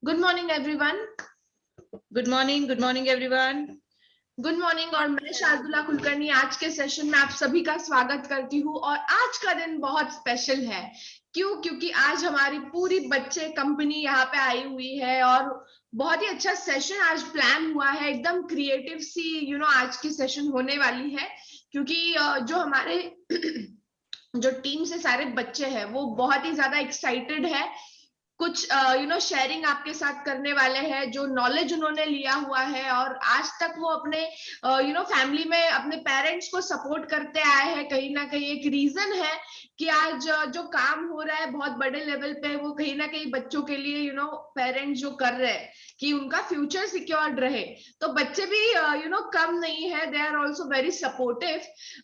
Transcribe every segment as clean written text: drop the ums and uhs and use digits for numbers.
Good morning everyone. Good morning everyone. Good morning. और मैं शार्दुला कुलकर्णी आज के सेशन में आप सभी का स्वागत करती हूँ। और आज का दिन बहुत स्पेशल है। क्योंकि आज हमारी पूरी बच्चे कंपनी यहाँ पे आई हुई है और बहुत ही अच्छा सेशन आज प्लान हुआ है। एकदम क्रिएटिव सी आज की सेशन होने वाली है। क्योंकि जो हमारे जो टीम से सारे बच्चे हैं वो बहुत ही ज्यादा एक्साइटेड है। कुछ शेयरिंग आपके साथ करने वाले हैं जो नॉलेज उन्होंने लिया हुआ है और आज तक वो अपने फैमिली में अपने पेरेंट्स को सपोर्ट करते आए हैं। कहीं ना कहीं एक रीजन है कि आज जो काम हो रहा है बहुत बड़े लेवल पे वो कहीं ना कहीं बच्चों के लिए पेरेंट्स जो कर रहे हैं कि उनका फ्यूचर सिक्योर्ड रहे। तो बच्चे भी कम नहीं है, they are also very supportive.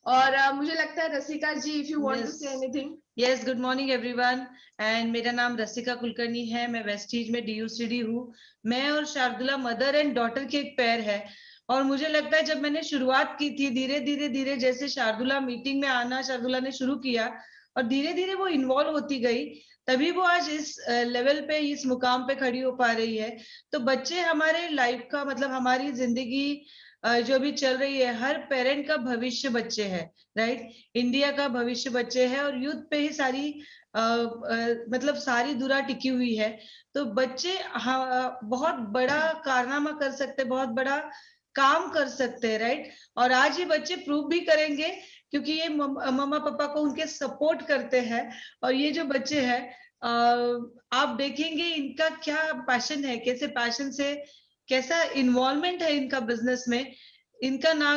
और मुझे लगता है Rasika ji, if you want to say anything. Yes, good morning everyone. And मेरा नाम रसिका कुलकर्णी है। मैं वेस्टीज में DUCD हूँ। मैं और शार्दुला मदर एंड डॉटर के एक पेयर है। और मुझे लगता है जब मैंने शुरुआत की थी, धीरे धीरे धीरे जैसे शार्दुला मीटिंग में आना शार्दुला ने शुरू किया और धीरे धीरे वो इन्वॉल्व होती गई, तभी वो आज इस लेवल पे, इस मुकाम पे खड़ी हो पा रही है। तो बच्चे हमारे लाइफ का मतलब हमारी जिंदगी जो भी चल रही है, हर पेरेंट का भविष्य बच्चे है, राइट। इंडिया का भविष्य बच्चे है और यूथ पे ही सारी मतलब सारी धुरा टिकी हुई है। तो बच्चे बहुत बड़ा कारनामा कर सकते, बहुत बड़ा काम कर सकते हैं, राइट। और आज ये बच्चे प्रूव भी करेंगे क्योंकि ये मम्मा पापा को उनके सपोर्ट करते हैं। और ये जो बच्चे हैं, आप देखेंगे इनका क्या पैशन है, कैसे पैशन से कैसा इन्वॉल्वमेंट है इनका बिजनेस में। इनका ना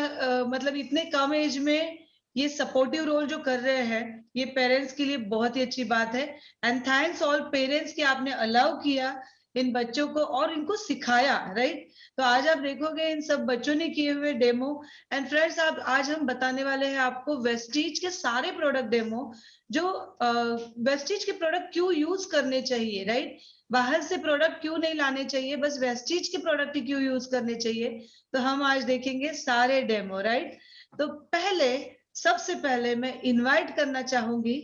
मतलब इतने कम एज में ये सपोर्टिव रोल जो कर रहे हैं, ये पेरेंट्स के लिए बहुत ही अच्छी बात है। एंड थैंक्स ऑल पेरेंट्स कि आपने अलाउ किया इन बच्चों को और इनको सिखाया, राइट। तो आज आप देखोगे इन सब बच्चों ने किए हुए डेमो। एंड फ्रेंड्स, आप आज हम बताने वाले हैं आपको वेस्टीज के सारे प्रोडक्ट डेमो, जो वेस्टीज के प्रोडक्ट क्यों यूज करने चाहिए, राइट। बाहर से प्रोडक्ट क्यों नहीं लाने चाहिए, बस वेस्टीज के प्रोडक्ट ही क्यों यूज करने चाहिए। तो हम आज देखेंगे सारे डेमो, राइट। तो सबसे पहले मैं इनवाइट करना चाहूंगी।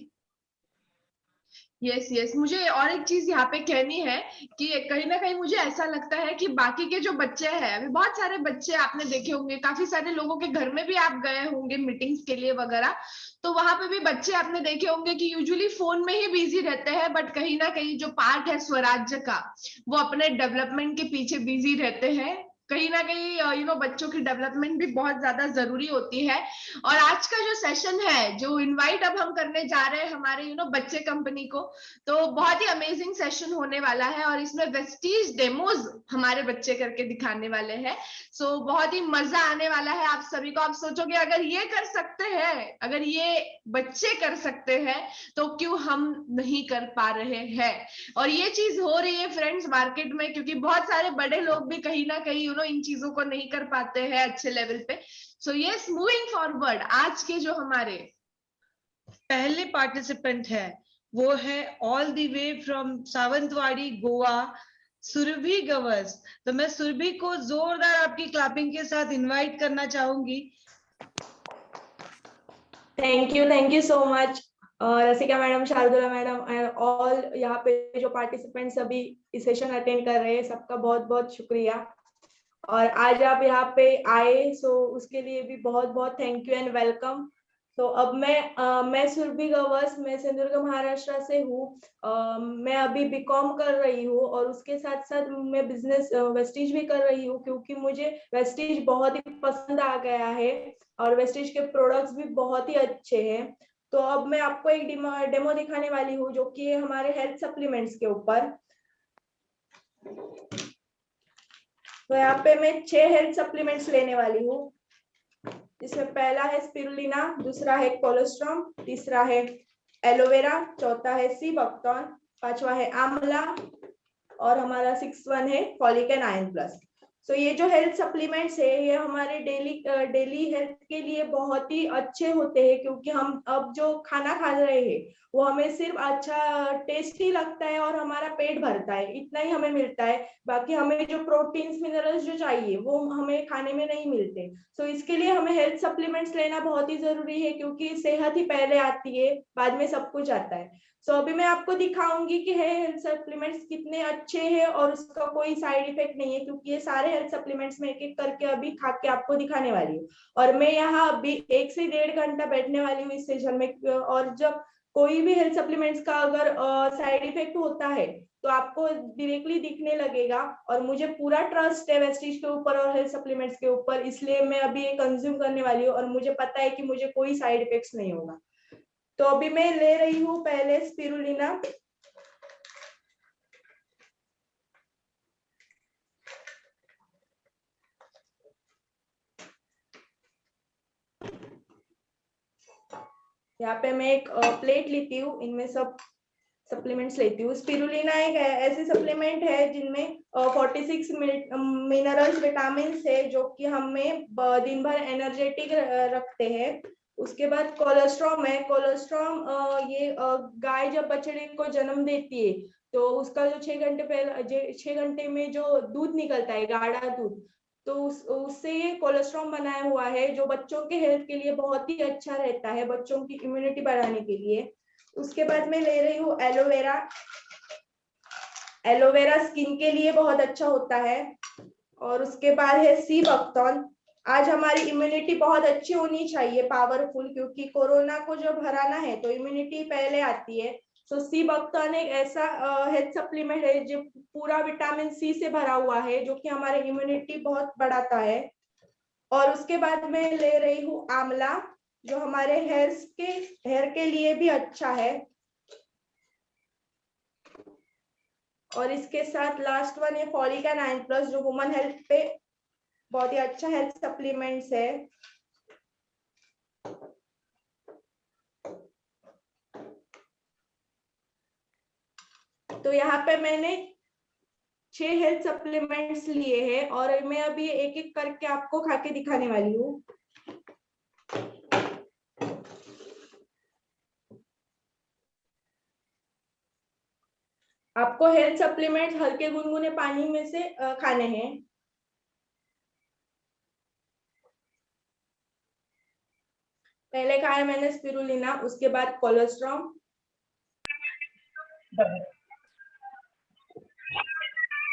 यस यस, मुझे और एक चीज यहाँ पे कहनी है कि कहीं ना कहीं मुझे ऐसा लगता है कि बाकी के जो बच्चे हैं, अभी बहुत सारे बच्चे आपने देखे होंगे, काफी सारे लोगों के घर में भी आप गए होंगे मीटिंग्स के लिए वगैरह। तो वहां पे भी बच्चे आपने देखे होंगे कि यूजुअली फोन में ही बिजी रहते हैं, बट कहीं ना कहीं जो पार्ट है स्वराज्य का वो अपने डेवलपमेंट के पीछे बिजी रहते हैं। कहीं ना कहीं बच्चों की डेवलपमेंट भी बहुत ज्यादा जरूरी होती है। और आज का जो सेशन है, जो इनवाइट अब हम करने जा रहे हैं हमारे बच्चे कंपनी को, तो बहुत ही अमेजिंग सेशन होने वाला है और इसमें वेस्टीज डेमोज हमारे बच्चे करके दिखाने वाले हैं। सो बहुत ही मजा आने वाला है आप सभी को। आप सोचोगे अगर ये कर सकते हैं, अगर ये बच्चे कर सकते हैं, तो क्यों हम नहीं कर पा रहे हैं। और ये चीज हो रही है फ्रेंड्स मार्केट में, क्योंकि बहुत सारे बड़े लोग भी कहीं ना कहीं इन चीजों को नहीं कर पाते हैं अच्छे लेवल पे। सो यस, मूविंग फॉरवर्ड, आज के जो हमारे पहले पार्टिसिपेंट है वो है all the way from Sawantwadi Goa, Surabhi Gawas. तो मैं सुरभि को जोरदार आपकी क्लैपिंग के साथ इनवाइट करना चाहूंगी। Thank you so much Rasika madam, Shardula madam and all यहाँ पे जो पार्टिसिपेंट सभी इस सेशन अटेंड कर रहे हैं, सबका बहुत बहुत शुक्रिया। और आज आप यहाँ पे आए, सो उसके लिए भी बहुत बहुत थैंक यू एंड वेलकम। तो अब मैं सुरभि गवस, मैं सिंधुदुर्ग महाराष्ट्र से हूँ। मैं अभी बीकॉम कर रही हूँ और उसके साथ साथ मैं बिजनेस वेस्टीज भी कर रही हूँ, क्योंकि मुझे वेस्टीज बहुत ही पसंद आ गया है और वेस्टीज के प्रोडक्ट्स भी बहुत ही अच्छे हैं। तो अब मैं आपको एक डेमो दिखाने वाली हूँ जो कि हमारे हेल्थ सप्लीमेंट्स के ऊपर। तो यहाँ पे मैं 6 हेल्थ सप्लीमेंट्स लेने वाली हूँ, जिसमें पहला है स्पिरुलिना, दूसरा है कोलेस्ट्रॉम, तीसरा है एलोवेरा, चौथा है सी बकथॉर्न, पांचवा है आंवला और हमारा 6th वन है फॉलिक एंड आयरन प्लस। सो ये जो हेल्थ सप्लीमेंट्स है ये हमारे डेली हेल्थ के लिए बहुत ही अच्छे होते हैं, क्योंकि हम अब जो खाना खा रहे हैं वो हमें सिर्फ अच्छा टेस्टी लगता है और हमारा पेट भरता है, इतना ही हमें मिलता है। बाकी हमें जो प्रोटीन्स मिनरल्स जो चाहिए वो हमें खाने में नहीं मिलते। सो इसके लिए हमें हेल्थ सप्लीमेंट्स लेना बहुत ही जरूरी है, क्योंकि सेहत ही पहले आती है, बाद में सब कुछ आता है। सो अभी मैं आपको दिखाऊंगी कि हेल्थ सप्लीमेंट्स कितने अच्छे हैं और उसका कोई साइड इफेक्ट नहीं है, क्योंकि ये सारे हेल्थ सप्लीमेंट्स में एक एक करके अभी खा के आपको दिखाने वाली हूँ। और मैं यहाँ अभी 1 से 1.5 घंटा बैठने वाली हूँ इस सेशन में। और जब कोई भी हेल्थ सप्लीमेंट्स का अगर साइड इफेक्ट होता है तो आपको डायरेक्टली दिखने लगेगा। और मुझे पूरा ट्रस्ट है वेस्टीज के ऊपर और हेल्थ सप्लीमेंट्स के ऊपर, इसलिए मैं अभी ये कंज्यूम करने वाली हूँ और मुझे पता है कि मुझे कोई साइड इफेक्ट्स नहीं होगा। तो अभी मैं ले रही हूँ पहले स्पिरुलिना। यहाँ पे मैं एक प्लेट लेती हूँ, इनमें सब सप्लीमेंट्स लेती हूँ। स्पिरुलिना एक ऐसे सप्लीमेंट है जिनमें 46 मिनरल्स विटामिन है, जो कि हमें दिन भर एनर्जेटिक रखते हैं। उसके बाद कोलेस्ट्रॉम है। कोलेस्ट्रॉम ये गाय जब बछड़े को जन्म देती है तो उसका जो 6 घंटे पहले 6 घंटे में जो दूध निकलता है, गाढ़ा दूध, तो उससे ये कोलेस्ट्रॉम बनाया हुआ है, जो बच्चों के हेल्थ के लिए बहुत ही अच्छा रहता है, बच्चों की इम्यूनिटी बढ़ाने के लिए। उसके बाद मैं ले रही हूँ एलोवेरा। एलोवेरा स्किन के लिए बहुत अच्छा होता है। और उसके बाद है सी बकथॉर्न। आज हमारी इम्यूनिटी बहुत अच्छी होनी चाहिए, पावरफुल, क्योंकि कोरोना को जब हराना है तो इम्यूनिटी पहले आती है। सो सी बकथॉर्न एक ऐसा हेल्थ सप्लीमेंट है जो पूरा विटामिन सी से भरा हुआ है, जो कि हमारे इम्यूनिटी बहुत बढ़ाता है। और उसके बाद मैं ले रही हूँ आंवला, जो हमारे हेयर के लिए भी अच्छा है। और इसके साथ लास्ट वन है फॉलिक 9+, जो वुमन हेल्थ पे बहुत ही अच्छा हेल्थ सप्लीमेंट्स है। तो यहाँ पे मैंने 6 हेल्थ सप्लीमेंट्स लिए हैं और मैं अभी एक एक करके आपको खा के दिखाने वाली हूँ। आपको हेल्थ सप्लीमेंट्स हल्के गुनगुने पानी में से खाने हैं। पहले खाया मैंने स्पिरुलिना, उसके बाद कोलेस्ट्रॉम,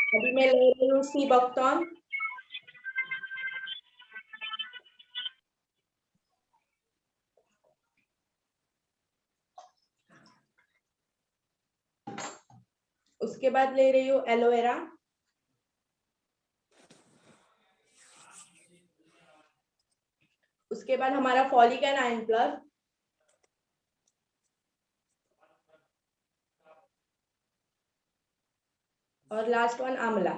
अभी मैं ले रही हूँ सी बकथॉर्न, उसके बाद ले रही हूँ एलोवेरा, उसके बाद हमारा फॉलिक 9+, और लास्ट वन आंवला।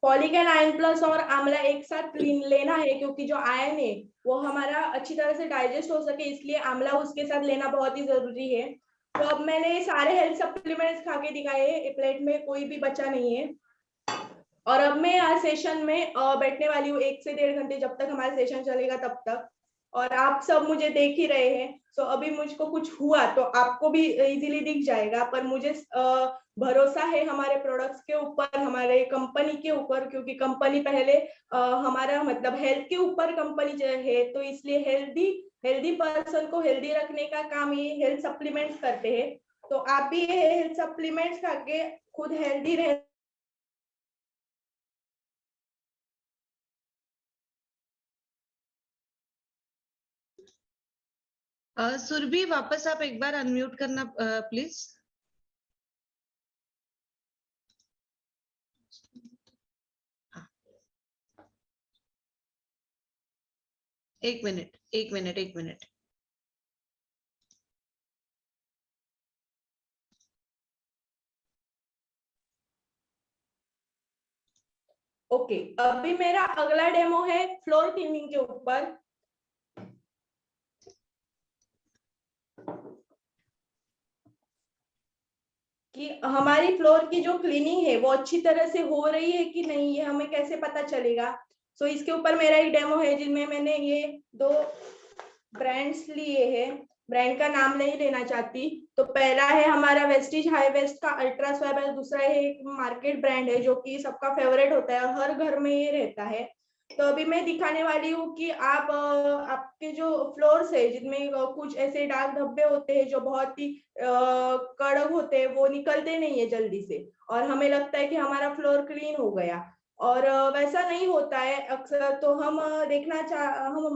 फॉलिक 9+ और आंवला एक साथ लेना है, क्योंकि जो आयरन है वो हमारा अच्छी तरह से डाइजेस्ट हो सके, इसलिए आंवला उसके साथ लेना बहुत ही जरूरी है। तो अब मैंने सारे हेल्थ सप्लीमेंट्स खा के दिखाए, प्लेट में कोई भी बचा नहीं है। और अब मैं यहाँ सेशन में बैठने वाली हूँ 1 से 1.5 घंटे, जब तक हमारा सेशन चलेगा तब तक। और आप सब मुझे देख ही रहे हैं, सो अभी मुझको कुछ हुआ तो आपको भी इजीली दिख जाएगा। पर मुझे भरोसा है हमारे प्रोडक्ट्स के ऊपर, हमारे कंपनी के ऊपर, क्योंकि कंपनी पहले हमारा मतलब हेल्थ के ऊपर कंपनी है, तो इसलिए हेल्दी पर्सन को हेल्दी रखने का काम ये हेल्थ सप्लीमेंट्स करते हैं। तो आप भी ये हेल्थ सप्लीमेंट्स खा के खुद हेल्दी रह। सुरभि, वापस आप एक बार अनम्यूट करना प्लीज। एक मिनट। ओके, अभी मेरा अगला डेमो है फ्लोर क्लीनिंग के ऊपर। कि हमारी फ्लोर की जो क्लीनिंग है वो अच्छी तरह से हो रही है कि नहीं, ये हमें कैसे पता चलेगा। सो इसके ऊपर मेरा एक डेमो है जिनमें मैंने ये 2 ब्रांड्स लिए हैं, ब्रांड का नाम नहीं लेना चाहती। तो पहला है हमारा वेस्टीज हाई वेस्ट का अल्ट्रा स्वैब है, दूसरा है एक मार्केट ब्रांड है जो कि सबका फेवरेट होता है और हर घर में ये रहता है। तो अभी मैं दिखाने वाली हूँ कि आप आपके जो फ्लोर्स है जिनमें कुछ ऐसे दाग धब्बे होते हैं जो बहुत ही कड़क होते हैं, वो निकलते नहीं है जल्दी से और हमें लगता है कि हमारा फ्लोर क्लीन हो गया, और वैसा नहीं होता है अक्सर। तो हम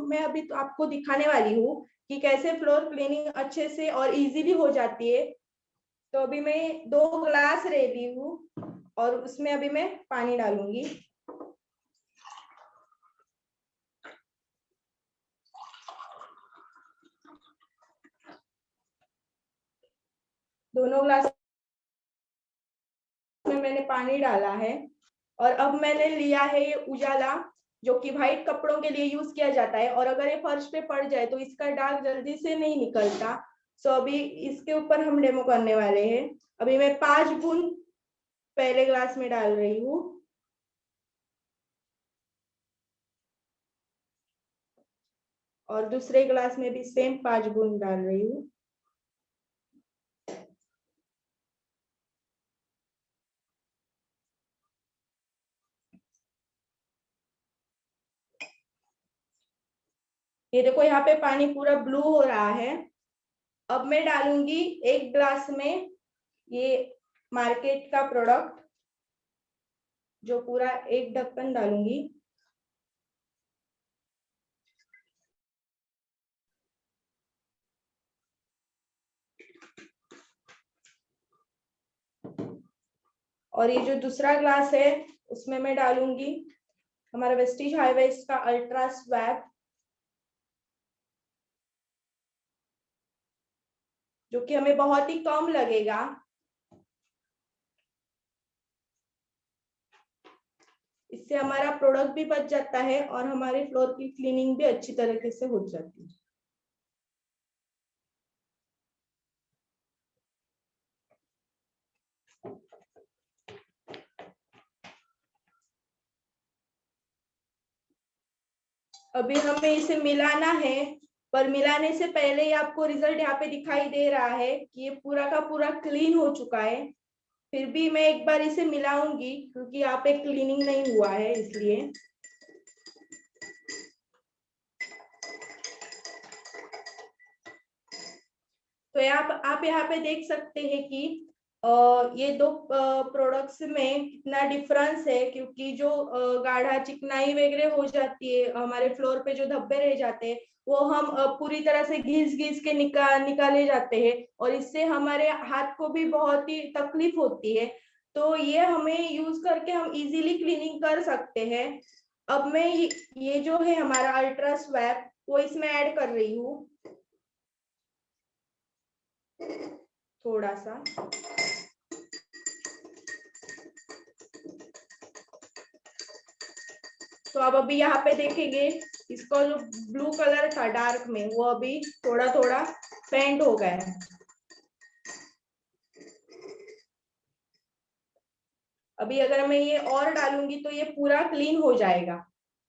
मैं अभी तो आपको दिखाने वाली हूँ कि कैसे फ्लोर क्लीनिंग अच्छे से और इजीली हो जाती है। तो अभी मैं 2 ग्लास ले ली हूँ और उसमें अभी मैं पानी डालूंगी। दोनों ग्लास में मैंने पानी डाला है और अब मैंने लिया है ये उजाला, जो कि व्हाइट कपड़ों के लिए यूज किया जाता है, और अगर ये फर्श पे पड़ जाए तो इसका दाग जल्दी से नहीं निकलता। सो अभी इसके ऊपर हम डेमो करने वाले हैं। अभी मैं 5 बूंद पहले ग्लास में डाल रही हूँ और दूसरे ग्लास में भी सेम 5 बूंद डाल रही हूँ। ये देखो यहाँ पे पानी पूरा ब्लू हो रहा है। अब मैं डालूंगी 1 ग्लास में ये मार्केट का प्रोडक्ट, जो पूरा 1 ढक्कन डालूंगी। और ये जो दूसरा ग्लास है उसमें मैं डालूंगी हमारा वेस्टीज हाई वेस्ट का अल्ट्रा स्वैब, जो कि हमें बहुत ही कम लगेगा। इससे हमारा प्रोडक्ट भी बच जाता है और हमारे फ्लोर की क्लीनिंग भी अच्छी तरीके से हो जाती है। अभी हमें इसे मिलाना है, पर मिलाने से पहले ही आपको रिजल्ट यहाँ पे दिखाई दे रहा है कि ये पूरा का पूरा क्लीन हो चुका है। फिर भी मैं एक बार इसे मिलाऊंगी क्योंकि यहाँ पे क्लीनिंग नहीं हुआ है इसलिए। तो आप यहाँ पे देख सकते हैं कि ये 2 प्रोडक्ट्स में कितना डिफरेंस है, क्योंकि जो गाढ़ा चिकनाई वगैरह हो जाती है, हमारे फ्लोर पे जो धब्बे रह जाते हैं वो हम पूरी तरह से घिस घिस के निकाले जाते हैं और इससे हमारे हाथ को भी बहुत ही तकलीफ होती है। तो ये हमें यूज करके हम इजीली क्लीनिंग कर सकते हैं। अब मैं ये जो है हमारा अल्ट्रा स्वैप वो इसमें ऐड कर रही हूँ थोड़ा सा। तो अब अभी यहाँ पे देखेंगे इसका जो ब्लू कलर था डार्क में वो अभी थोड़ा थोड़ा पेंट हो गया है। अभी अगर मैं ये और डालूंगी तो ये पूरा क्लीन हो जाएगा।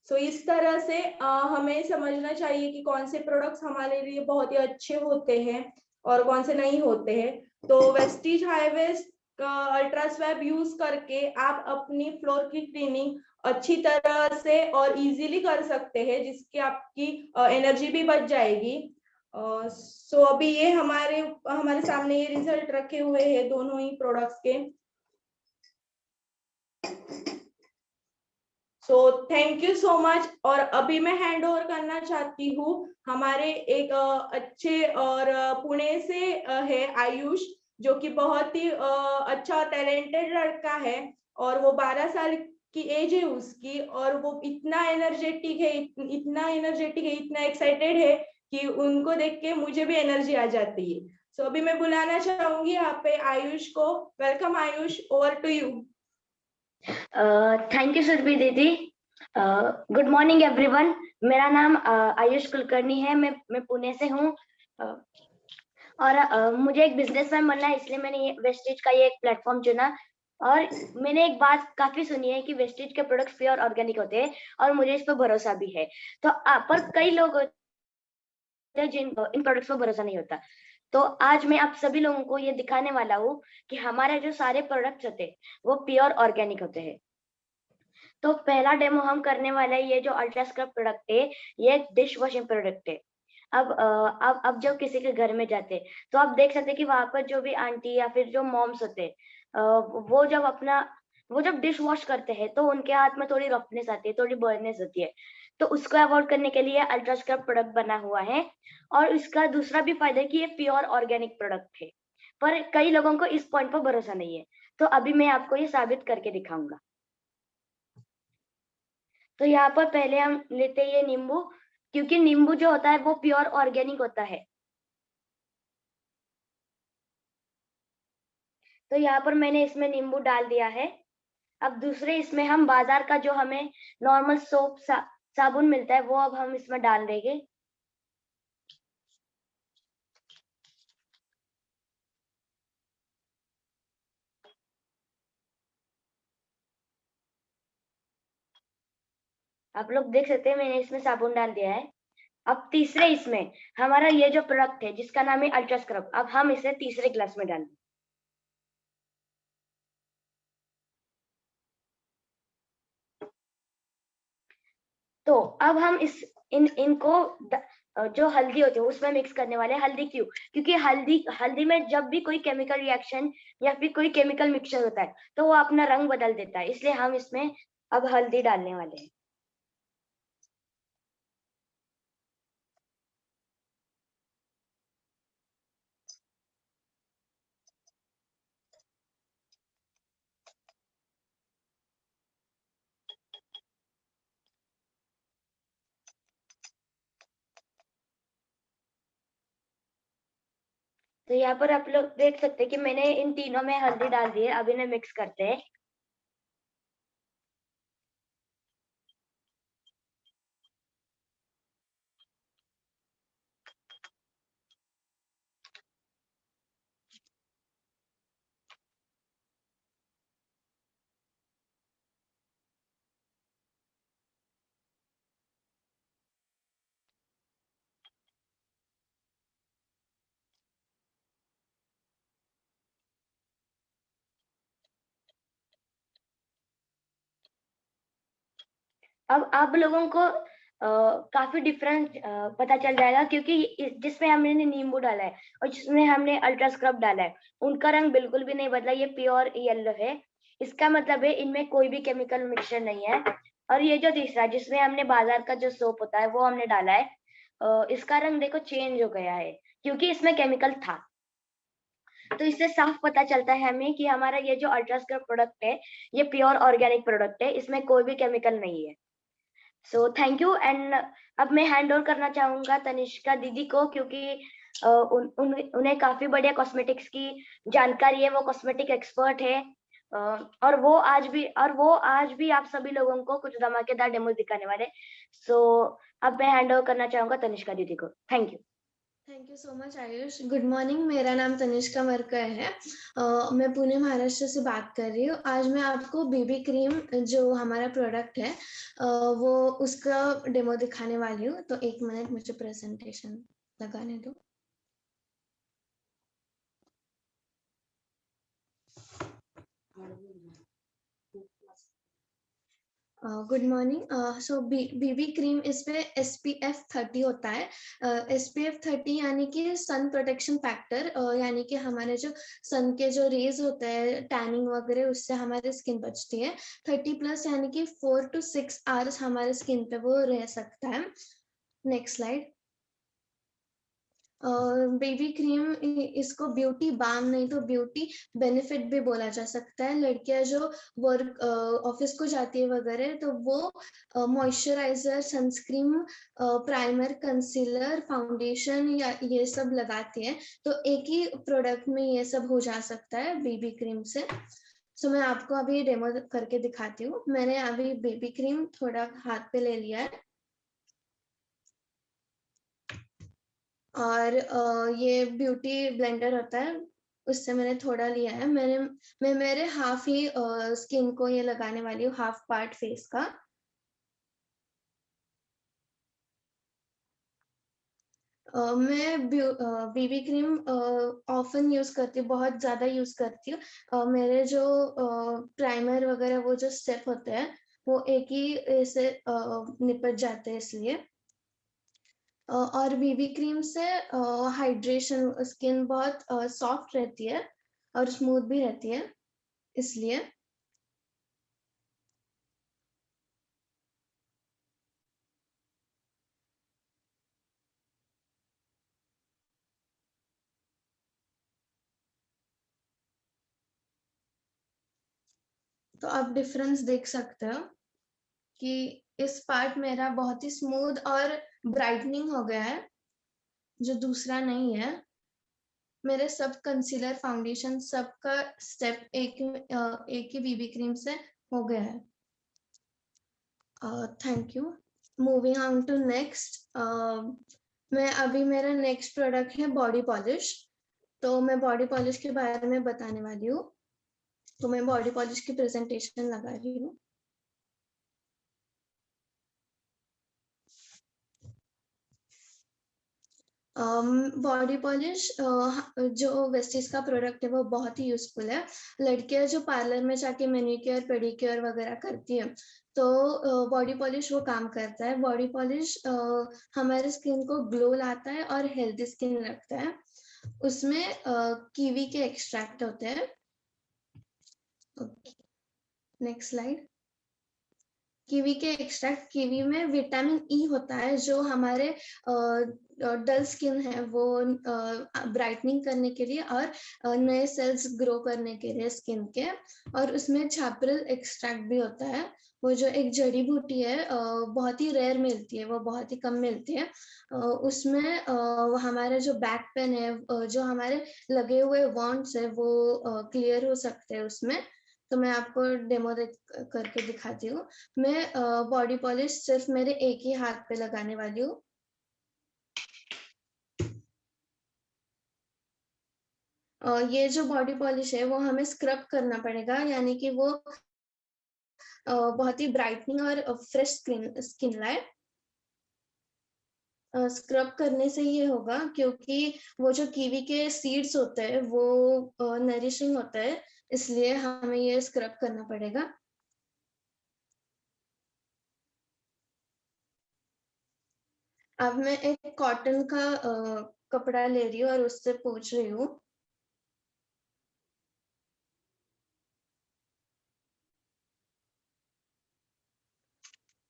सो इस तरह से हमें समझना चाहिए कि कौन से प्रोडक्ट्स हमारे लिए बहुत ही अच्छे होते हैं और कौन से नहीं होते हैं। तो Vestige high waist ultra swab use करके आप अपनी फ्लोर की क्लीनिंग अच्छी तरह से और इजीली कर सकते हैं, जिसकी आपकी एनर्जी भी बच जाएगी। सो अभी ये हमारे सामने ये रिजल्ट रखे हुए हैं दोनों ही प्रोडक्ट्स के। So thank you so much. और अभी मैं हैंड ओवर करना चाहती हूँ हमारे एक अच्छे और पुणे से है आयुष, जो कि बहुत ही अच्छा टैलेंटेड लड़का है और वो 12 साल की एज है उसकी, और वो इतना एनर्जेटिक है, इतना एक्साइटेड है कि उनको देख के मुझे भी एनर्जी आ जाती है। सो अभी मैं बुलाना चाहूंगी यहाँ पे आयुष को। Welcome Ayush, over to you. Thank you Surabhi दीदी। Good morning everyone. मेरा नाम आयुष कुलकर्णी है। मैं पुणे से हूँ। और मुझे एक बिजनेसमैन बनना है, इसलिए मैंने ये वेस्टेज का ये एक प्लेटफॉर्म चुना। और मैंने एक बात काफी सुनी है कि वेस्टेज के प्रोडक्ट्स प्योर ऑर्गेनिक होते हैं, और मुझे इस पर भरोसा भी है। तो पर कई लोग होते हैं जिन इन प्रोडक्ट्स पर भरोसा नहीं होता। तो आज मैं आप सभी लोगों को ये दिखाने वाला हूँ कि हमारे जो सारे प्रोडक्ट्स होते हैं वो प्योर ऑर्गेनिक होते हैं। तो पहला डेमो हम करने वाले हैं, ये जो अल्ट्रा स्क्रब प्रोडक्ट है, ये डिश वॉशिंग प्रोडक्ट है। अब जब किसी के घर में जाते हैं तो आप देख सकते हैं कि वहां पर जो भी आंटी या फिर जो मॉम्स होते हैं, वो जब डिश वॉश करते हैं तो उनके हाथ में थोड़ी रफनेस आती है, थोड़ी बर्ननेस होती है। तो उसको अवॉइड करने के लिए अल्ट्रा स्क्रब प्रोडक्ट बना हुआ है। और इसका दूसरा भी फायदा है कि ये प्योर ऑर्गेनिक प्रोडक्ट है, पर कई लोगों को इस पॉइंट पर भरोसा नहीं है। तो अभी मैं आपको ये साबित करके दिखाऊंगा। तो यहाँ पर पहले हम लेते हैं ये नींबू, क्योंकि नींबू जो होता है वो प्योर ऑर्गेनिक होता है। तो यहाँ पर मैंने इसमें नींबू डाल दिया है। अब दूसरे इसमें हम बाजार का जो हमें नॉर्मल सोप साबुन मिलता है वो अब हम इसमें डाल देंगे। आप लोग देख सकते हैं मैंने इसमें साबुन डाल दिया है। अब तीसरे इसमें हमारा ये जो प्रोडक्ट है जिसका नाम है अल्ट्रा स्क्रब, अब हम इसे तीसरे ग्लास में डालेंगे। तो अब हम इनको जो हल्दी होती है उसमें मिक्स करने वाले हैं। हल्दी क्यों? क्योंकि हल्दी में जब भी कोई केमिकल रिएक्शन या फिर कोई केमिकल मिक्सचर होता है तो वो अपना रंग बदल देता है, इसलिए हम इसमें अब हल्दी डालने वाले हैं। तो यहाँ पर आप लोग देख सकते हैं कि मैंने इन तीनों में हल्दी डाल दी है। अब इन्हें मिक्स करते हैं। अब आप लोगों को काफी डिफरेंस पता चल जाएगा, क्योंकि जिसमें हमने नींबू डाला है और जिसमें हमने अल्ट्रा स्क्रब डाला है उनका रंग बिल्कुल भी नहीं बदला, ये प्योर येलो है। इसका मतलब है इनमें कोई भी केमिकल मिक्सचर नहीं है। और ये जो तीसरा जिसमें हमने बाजार का जो सोप होता है वो हमने डाला है, इसका रंग देखो चेंज हो गया है, क्योंकि इसमें केमिकल था। तो इससे साफ पता चलता है हमें कि हमारा ये जो अल्ट्रा स्क्रब प्रोडक्ट है ये प्योर ऑर्गेनिक प्रोडक्ट है, इसमें कोई भी केमिकल नहीं है। So thank you. एंड अब मैं हैंड ओवर करना चाहूंगा तनिष्का दीदी को, क्योंकि उन्हें काफी बढ़िया कॉस्मेटिक्स की जानकारी है, वो कॉस्मेटिक एक्सपर्ट है। और वो आज भी आप सभी लोगों को कुछ धमाकेदार डेमो दिखाने वाले। सो अब मैं हैंड ओवर करना चाहूंगा तनिष्का दीदी को। Thank you. Thank you so much Ayush. Good morning, मेरा नाम तनिष्का मरकर है। मैं पुणे महाराष्ट्र से बात कर रही हूँ। आज मैं आपको बीबी क्रीम जो हमारा प्रोडक्ट है वो उसका डेमो दिखाने वाली हूँ। तो एक मिनट मुझे प्रेजेंटेशन लगाने दो। Good morning. So BB cream इस पे SPF 30 होता है। SPF 30 यानी कि सन प्रोटेक्शन फैक्टर, यानी कि हमारे जो सन के जो रेज होते हैं टैनिंग वगैरह उससे हमारी स्किन बचती है। 30+ यानी कि 4 to 6 आवर्स हमारे स्किन पे वो रह सकता है। Next slide. बेबी क्रीम इसको ब्यूटी बाम नहीं तो ब्यूटी बेनिफिट भी बोला जा सकता है। लड़कियां जो वर्क ऑफिस को जाती है वगैरह तो वो moisturiser, sunscreen, primer, concealer, foundation या ये सब लगाती है, तो एक ही प्रोडक्ट में ये सब हो जा सकता है बेबी क्रीम से। सो मैं आपको अभी डेमो करके दिखाती हूँ। मैंने अभी बेबी क्रीम थोड़ा हाथ पे ले लिया है और ये ब्यूटी ब्लेंडर होता है, उससे मैंने थोड़ा लिया है। मैं मेरे हाफ ही स्किन को ये लगाने वाली हूँ, हाफ पार्ट फेस का। मैं बीबी क्रीम ऑफन यूज करती हूँ, बहुत ज्यादा यूज करती हूँ। मेरे जो प्राइमर वगैरह वो जो स्टेप होते हैं वो एक ही से निपट जाते हैं, इसलिए। और बीबी क्रीम से हाइड्रेशन, स्किन बहुत सॉफ्ट रहती है और स्मूथ भी रहती है, इसलिए। तो आप डिफरेंस देख सकते हो कि इस पार्ट मेरा बहुत ही स्मूथ और ब्राइटनिंग हो गया है, जो दूसरा नहीं है। मेरे सब कंसीलर, फाउंडेशन, सबका स्टेप एक ही बीबी क्रीम से हो गया है। Thank you. Moving on to next, मैं अभी मेरा नेक्स्ट प्रोडक्ट है बॉडी पॉलिश। तो मैं बॉडी पॉलिश के बारे में बताने वाली हूँ। तो मैं बॉडी पॉलिश की प्रेजेंटेशन लगा रही हूँ। बॉडी पॉलिश जो वेस्टीज का प्रोडक्ट है वो बहुत ही यूजफुल है। लड़कियां जो पार्लर में जाके मैनिक्योर पेडिक्योर वगैरह करती है, तो बॉडी पॉलिश वो काम करता है। बॉडी पॉलिश हमारे स्किन को ग्लो लाता है और हेल्दी स्किन रखता है। उसमें कीवी के एक्सट्रैक्ट होते हैं। Next slide. कीवी के एक्सट्रैक्ट, कीवी में विटामिन ई होता है जो हमारे डल स्किन है वो ब्राइटनिंग करने के लिए और नए सेल्स ग्रो करने के लिए स्किन के। और उसमें छापरल एक्सट्रैक्ट भी होता है, वो जो एक जड़ी बूटी है, बहुत ही रेयर मिलती है, वो बहुत ही कम मिलती है। उसमें हमारे जो बैक पेन है, जो हमारे लगे हुए वॉन्ट्स है, वो क्लियर हो सकते हैं उसमें। तो मैं आपको डेमो करके दिखाती हूँ। मैं बॉडी पॉलिश सिर्फ मेरे एक ही हाथ पे लगाने वाली हूँ। ये जो बॉडी पॉलिश है वो हमें स्क्रब करना पड़ेगा, यानी कि वो बहुत ही ब्राइटनिंग और फ्रेश स्किन लाए। स्क्रब करने से ये होगा क्योंकि वो जो कीवी के सीड्स होते हैं वो नरिशिंग होता है, इसलिए हमें ये स्क्रब करना पड़ेगा। अब मैं एक कॉटन का कपड़ा ले रही हूँ और उससे पोंछ रही हूँ।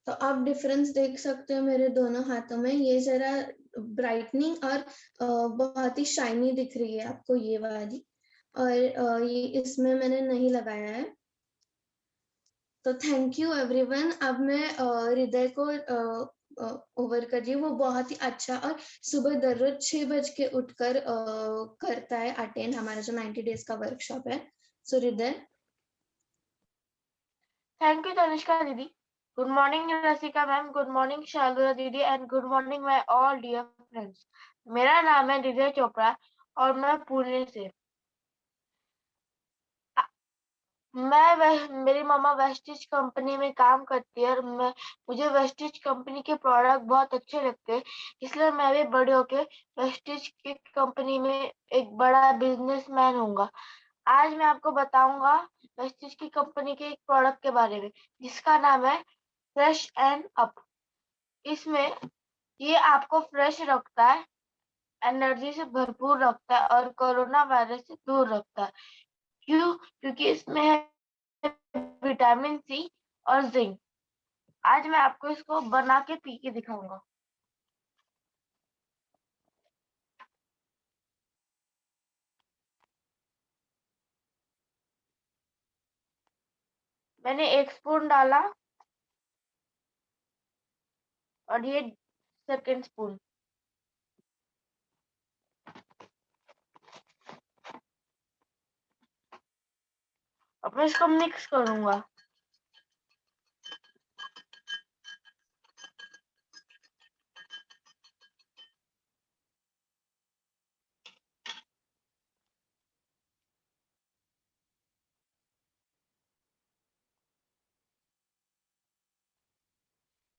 तो आप डिफरेंस देख सकते हो मेरे दोनों हाथों में। ये जरा ब्राइटनिंग और बहुत ही शाइनी दिख रही है आपको, ये वाली। और ये इसमें मैंने नहीं लगाया है। तो थैंक यू एवरीवन। अब मैं हृदय को ओवर कर रही हूँ। वो बहुत ही अच्छा और सुबह दररोज 6 बज के उठकर करता है अटेंड हमारा जो 90 डेज का वर्कशॉप है। सो हृदय। थैंक यू तनिष्का दीदी। Good morning Rasika ma'am, good morning Shardula दीदी and good morning my all dear friends. मेरा नाम है हृदय चोपड़ा और मैं पुणे से। मेरी मामा वेस्टिज कंपनी में काम करती है और मुझे वेस्टिज कंपनी के प्रोडक्ट बहुत अच्छे लगते हैं, इसलिए मैं भी बड़े होके वेस्टिज की कंपनी में एक बड़ा बिजनेसमैन होऊंगा। आज मैं आपको बताऊंगा वेस्टिज की कंपनी के एक प्रोडक्ट के बारे में जिसका नाम है फ्रेश एंड अप। इसमें ये आपको फ्रेश रखता है, एनर्जी से भरपूर रखता है और कोरोना वायरस से दूर रखता है। क्यों? क्योंकि इसमें है विटामिन सी और जिंक। आज मैं आपको इसको बना के पी के दिखाऊंगा। मैंने 1 स्पून डाला और ये सेकंड स्पून। अब मैं इसको मिक्स करूंगा।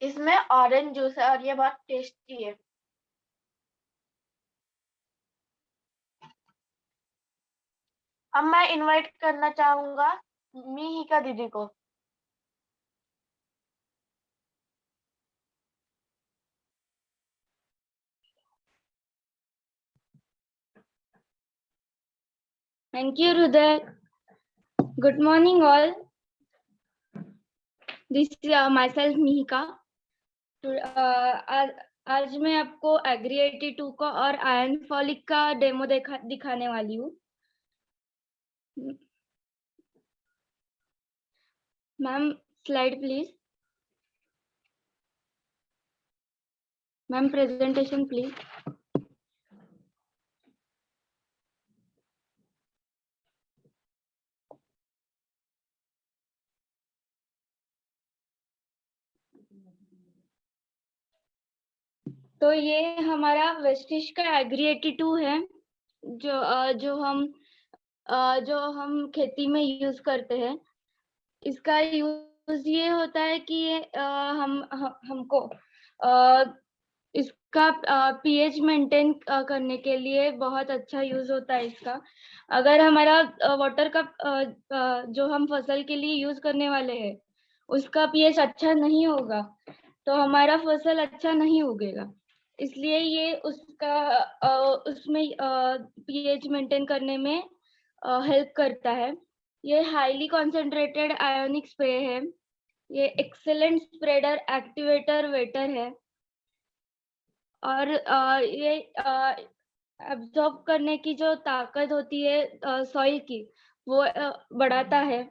इसमें ऑरेंज जूस है और ये बहुत टेस्टी है। अब मैं इनवाइट करना चाहूंगा मिहिका दीदी को। Thank you, Hruday. Good morning, all. This is myself, Mihika. आज मैं आपको एग्री 82 का और आयरन फॉलिक का डेमो दिखाने वाली हूँ। Ma'am slide please. Ma'am presentation please. तो ये हमारा वेस्टिज का एग्री 82 है जो हम खेती में यूज करते हैं। इसका यूज ये होता है कि हमको इसका पीएच मेंटेन करने के लिए बहुत अच्छा यूज होता है इसका। अगर हमारा वाटर का जो हम फसल के लिए यूज करने वाले हैं उसका पीएच अच्छा नहीं होगा तो हमारा फसल अच्छा नहीं उगेगा। इसलिए ये उसमें पीएच मेंटेन करने में हेल्प करता है। ये हाईली कॉन्सेंट्रेटेड आयोनिक स्प्रे है। ये एक्सेलेंट स्प्रेडर एक्टिवेटर वेटर है और ये एब्जॉर्ब करने की जो ताकत होती है सॉइल की वो बढ़ाता है।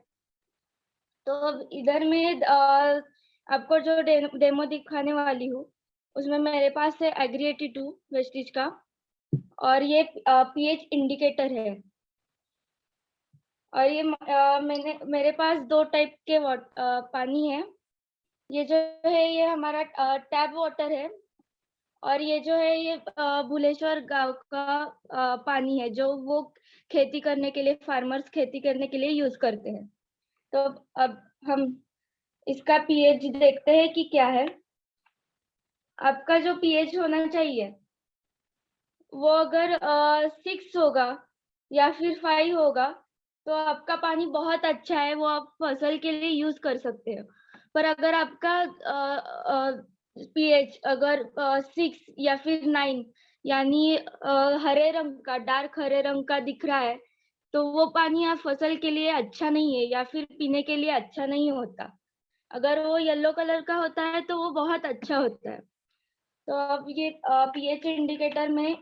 तो अब इधर में आपको जो डेमो दिखाने वाली हूँ उसमें मेरे पास है एग्री 82 वेस्टिज का और ये पीएच इंडिकेटर है। और ये मेरे पास 2 टाइप के पानी है। ये जो है ये हमारा टैप वाटर है और ये जो है ये भुलेश्वर गांव का पानी है जो वो खेती करने के लिए फार्मर्स खेती करने के लिए यूज करते हैं। तो अब हम इसका पीएच देखते हैं कि क्या है। आपका जो पीएच होना चाहिए वो अगर 6 होगा या फिर 5 होगा तो आपका पानी बहुत अच्छा है, वो आप फसल के लिए यूज कर सकते हो। पर अगर आपका पीएच अगर 6 या फिर 9 यानी हरे रंग का डार्क हरे रंग का दिख रहा है तो वो पानी आप फसल के लिए अच्छा नहीं है या फिर पीने के लिए अच्छा नहीं होता। अगर वो येलो कलर का होता है तो वो बहुत अच्छा होता है। तो अब ये पीएच इंडिकेटर में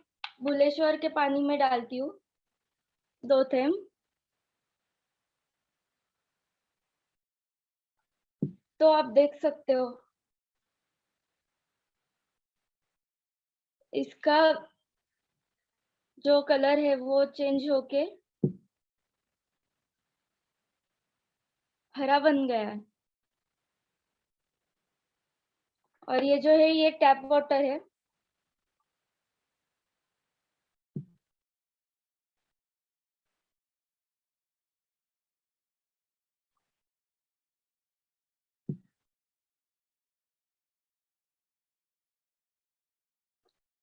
भुलेश्वर के पानी में डालती हूँ 2 थेंब। तो आप देख सकते हो इसका जो कलर है वो चेंज होके हरा बन गया है। और ये जो है ये टैप वाटर है।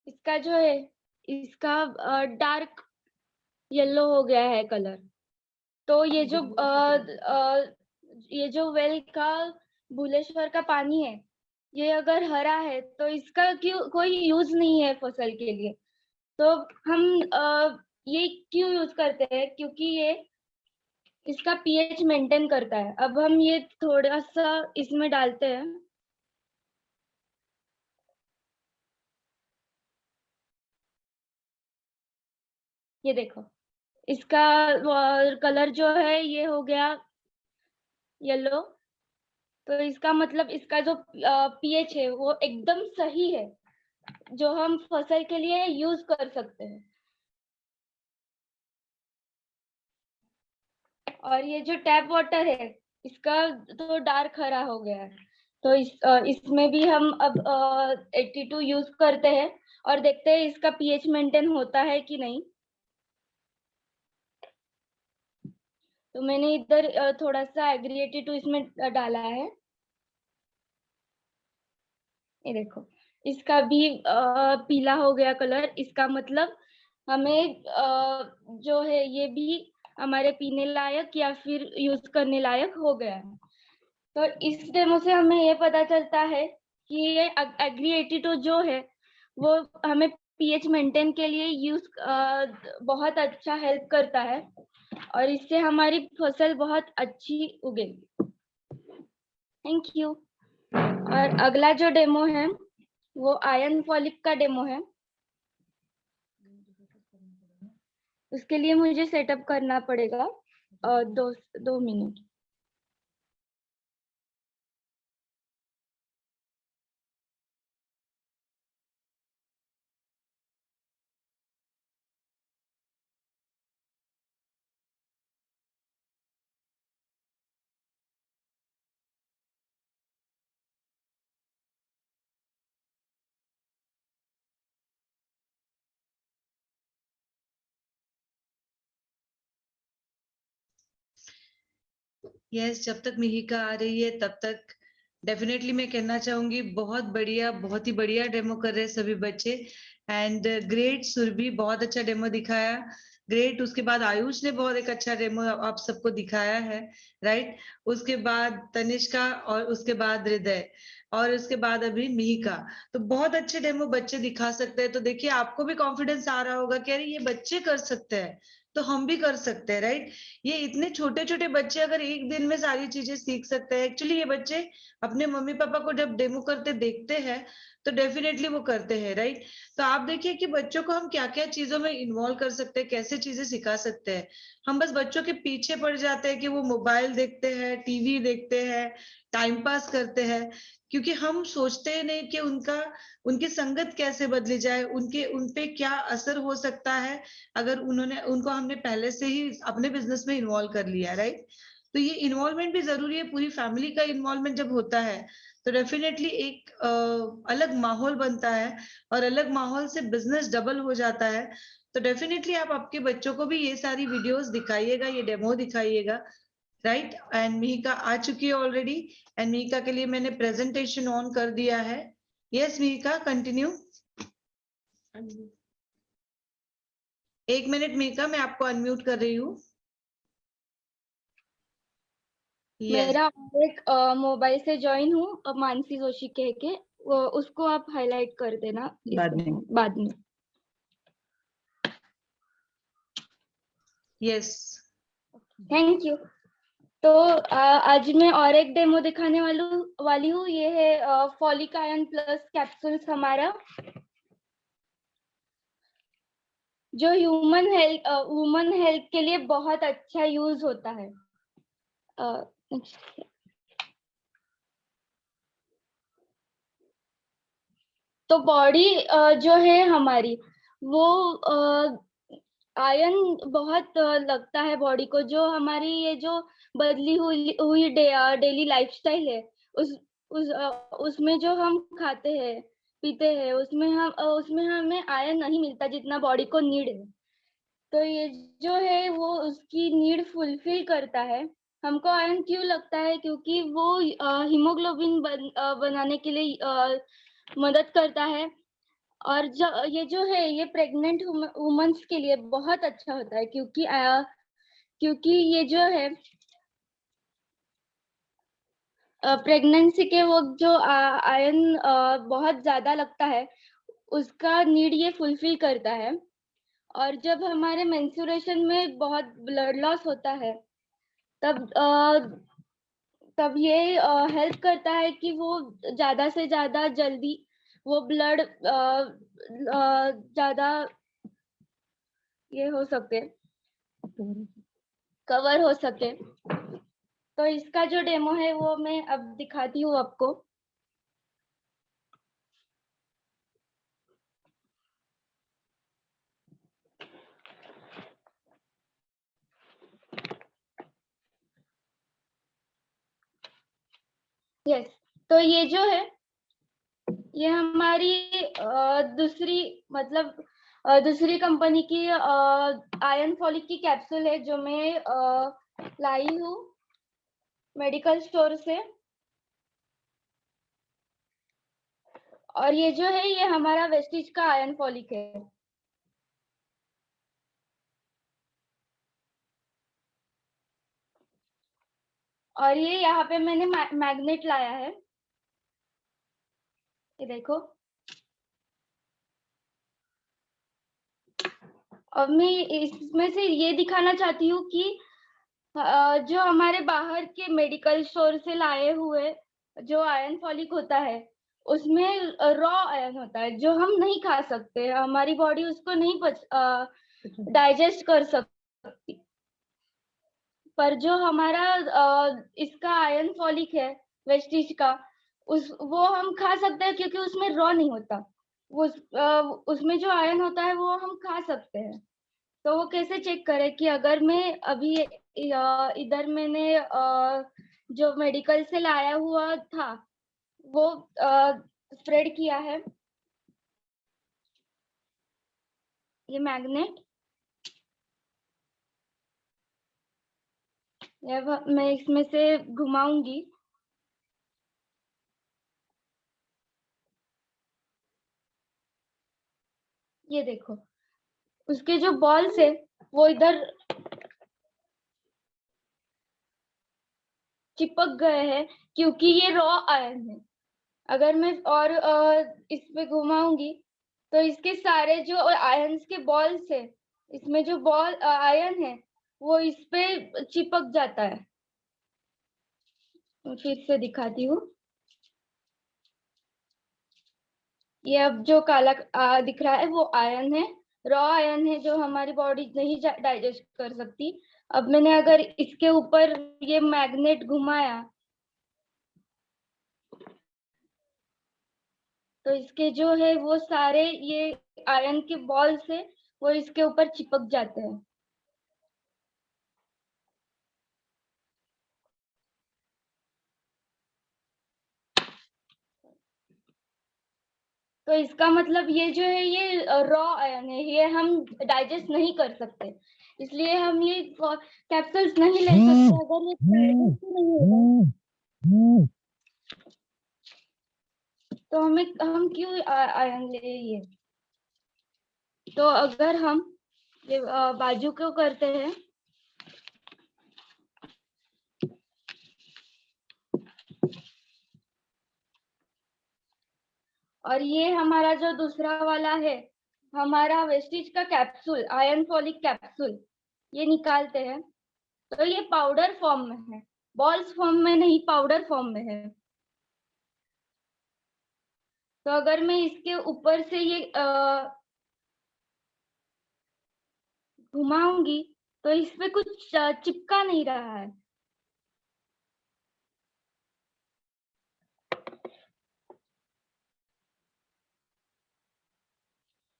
इसका जो है इसका डार्क येलो हो गया है कलर। तो ये जो वेल का भुलेश्वर का पानी है ये अगर हरा है तो इसका क्यों कोई यूज नहीं है फसल के लिए। तो हम ये क्यों यूज करते हैं क्योंकि ये इसका पीएच मेंटेन करता है। अब हम ये थोड़ा सा इसमें डालते हैं। ये देखो इसका कलर जो है ये हो गया येलो। तो इसका मतलब इसका जो पीएच है वो एकदम सही है जो हम फसल के लिए यूज कर सकते हैं। और ये जो टैप वाटर है इसका तो डार्क हरा हो गया है। तो इसमें भी हम अब 82 यूज करते हैं और देखते हैं इसका पीएच मेंटेन होता है कि नहीं। तो मैंने इधर थोड़ा सा एग्री 82 इसमें डाला है। ये देखो, इसका भी पीला हो गया कलर। इसका मतलब हमें जो है ये भी हमारे पीने लायक या फिर यूज करने लायक हो गया है। तो इस डेमो से हमें ये पता चलता है कि ये एग्री82 जो है वो हमें पीएच मेंटेन के लिए यूज बहुत अच्छा हेल्प करता है और इससे हमारी फसल बहुत अच्छी उगेगी। Thank you. और अगला जो डेमो है वो आयन फॉलिक का डेमो है। उसके लिए मुझे सेटअप करना पड़ेगा 2 मिनट। यस, जब तक मिहिका आ रही है तब तक डेफिनेटली मैं कहना चाहूंगी बहुत बढ़िया, बहुत ही बढ़िया डेमो कर रहे हैं सभी बच्चे। एंड ग्रेट सुरभि, बहुत अच्छा डेमो दिखाया। ग्रेट, उसके बाद आयुष ने बहुत एक अच्छा डेमो आप सबको दिखाया है, राइट। उसके बाद तनिष्का और उसके बाद हृदय और उसके बाद अभी मिहिका। तो बहुत अच्छे डेमो बच्चे दिखा सकते हैं। तो देखिए आपको भी कॉन्फिडेंस आ रहा होगा कि अरे ये बच्चे कर सकते हैं तो हम भी कर सकते हैं, राइट। ये इतने छोटे छोटे बच्चे अगर एक दिन में सारी चीजें सीख सकते हैं। एक्चुअली ये बच्चे अपने मम्मी पापा को जब डेमो करते देखते हैं तो डेफिनेटली वो करते हैं, राइट। तो आप देखिए कि बच्चों को हम क्या क्या चीजों में इन्वॉल्व कर सकते हैं, कैसे चीजें सिखा सकते हैं। हम बस बच्चों के पीछे पड़ जाते हैं कि वो मोबाइल देखते हैं, टीवी देखते हैं, टाइम पास करते हैं, क्योंकि हम सोचते हैं नहीं कि उनकी संगत कैसे बदली जाए, उनपे क्या असर हो सकता है अगर उनको हमने पहले से ही अपने बिजनेस में इन्वॉल्व कर लिया, राइट। तो ये इन्वॉल्वमेंट भी जरूरी है। पूरी फैमिली का इन्वॉल्वमेंट जब होता है तो डेफिनेटली एक अलग माहौल बनता है और अलग माहौल से बिजनेस डबल हो जाता है। तो डेफिनेटली आप आपके बच्चों को भी ये सारी वीडियोस दिखाइएगा, ये डेमो दिखाइएगा, राइट। एंड मिहिका आ चुकी है ऑलरेडी एंड मिहिका के लिए मैंने प्रेजेंटेशन ऑन कर दिया है। Yes Mihika, continue. 1 minute Mihika, मैं आपको अनम्यूट कर रही हूँ। मेरा एक मोबाइल से ज्वाइन हूँ मानसी जोशी कह के, उसको आप हाईलाइट कर देना बाद में। Yes, thank you. तो आज मैं और एक डेमो दिखाने वाली हूँ। ये है फॉलिक आयन प्लस कैप्सूल्स हमारा, जो वुमन हेल्थ के लिए बहुत अच्छा यूज होता है। तो बॉडी जो है हमारी वो आयन बहुत लगता है बॉडी को। जो हमारी ये जो बदली हुई डेली लाइफस्टाइल है उसमें जो हम खाते हैं पीते हैं उसमें हमें आयन नहीं मिलता जितना बॉडी को नीड है। तो ये जो है वो उसकी नीड फुलफिल करता है। हमको आयरन क्यों लगता है? क्योंकि वो हीमोग्लोबिन बनाने के लिए मदद करता है। और ये जो है ये प्रेग्नेंट वुमेन्स के लिए बहुत अच्छा होता है, क्योंकि ये जो है प्रेगनेंसी के वक्त जो आयरन बहुत ज्यादा लगता है उसका नीड ये फुलफिल करता है। और जब हमारे मेंस्ट्रुएशन में बहुत ब्लड लॉस होता है तब ये हेल्प करता है कि वो ज्यादा से ज्यादा जल्दी वो ब्लड ज्यादा ये हो सके, कवर हो सके। तो इसका जो डेमो है वो मैं अब दिखाती हूँ आपको। यस, तो ये जो है ये हमारी दूसरी कंपनी की आयरन फॉलिक की कैप्सूल है जो मैं लाई हूँ मेडिकल स्टोर से। और ये जो है ये हमारा वेस्टिज का आयरन फॉलिक है। और ये यहाँ पे मैंने मैग्नेट लाया है, ये देखो। अब मैं इसमें से ये दिखाना चाहती हूँ कि जो हमारे बाहर के मेडिकल स्टोर से लाए हुए जो आयरन फॉलिक होता है उसमें रॉ आयरन होता है जो हम नहीं खा सकते, हमारी बॉडी उसको नहीं डाइजेस्ट कर सकती। पर जो हमारा इसका आयरन फॉलिक है वेस्टिज का, वो हम खा सकते हैं क्योंकि उसमें रॉ नहीं होता। उसमें जो आयरन होता है वो हम खा सकते हैं। तो वो कैसे चेक करें कि अगर मैं अभी इधर मैंने जो मेडिकल से लाया हुआ था वो स्प्रेड किया है, ये मैग्नेट, मैं इसमें से घुमाऊंगी, ये देखो उसके जो बॉल्स है वो इधर चिपक गए हैं क्योंकि ये रॉ आयरन है। अगर मैं और इस पे घुमाऊंगी तो इसके सारे जो आयरन्स के बॉल्स है, इसमें जो बॉल आयरन है वो इस पे चिपक जाता है। तो फिर से दिखाती हूँ, ये अब जो काला दिख रहा है वो आयरन है, रॉ आयरन है जो हमारी बॉडी नहीं डाइजेस्ट कर सकती। अब मैंने अगर इसके ऊपर ये मैग्नेट घुमाया तो इसके जो है वो सारे ये आयरन के बॉल्स है वो इसके ऊपर चिपक जाते हैं। तो इसका मतलब ये जो है ये रॉ आयरन है, ये हम डाइजेस्ट नहीं कर सकते, इसलिए हम ये कैप्सूल्स नहीं ले सकते अगर ये डाइजेस्ट नहीं होगा। तो हम क्यों आयरन ले ये? तो अगर हम ये बाजू को करते हैं, और ये हमारा जो दूसरा वाला है हमारा वेस्टिज का कैप्सूल, आयरन फॉलिक कैप्सूल, ये निकालते हैं तो ये पाउडर फॉर्म में है, बॉल्स फॉर्म में नहीं, पाउडर फॉर्म में है। तो अगर मैं इसके ऊपर से ये घुमाऊंगी तो इस पे कुछ चिपका नहीं रहा है।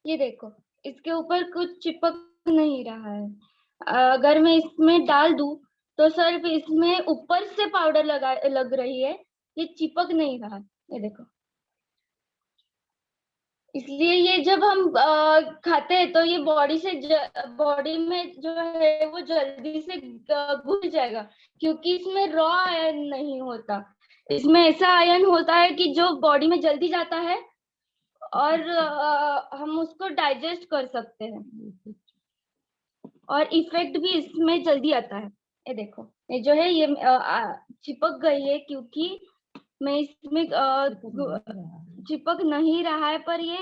ये देखो इसके ऊपर कुछ चिपक नहीं रहा है। अगर मैं इसमें डाल दूं तो सिर्फ इसमें ऊपर से पाउडर लग रही है, ये चिपक नहीं रहा, ये देखो। इसलिए ये जब हम खाते हैं तो ये बॉडी में जो है वो जल्दी से घुल जाएगा क्योंकि इसमें रॉ आयरन नहीं होता, इसमें ऐसा आयरन होता है कि जो बॉडी में जल्दी जाता है और हम उसको डाइजेस्ट कर सकते हैं और इफेक्ट भी इसमें जल्दी आता है। ये देखो ये जो है ये चिपक गई है क्योंकि मैं इसमें चिपक नहीं रहा है, पर ये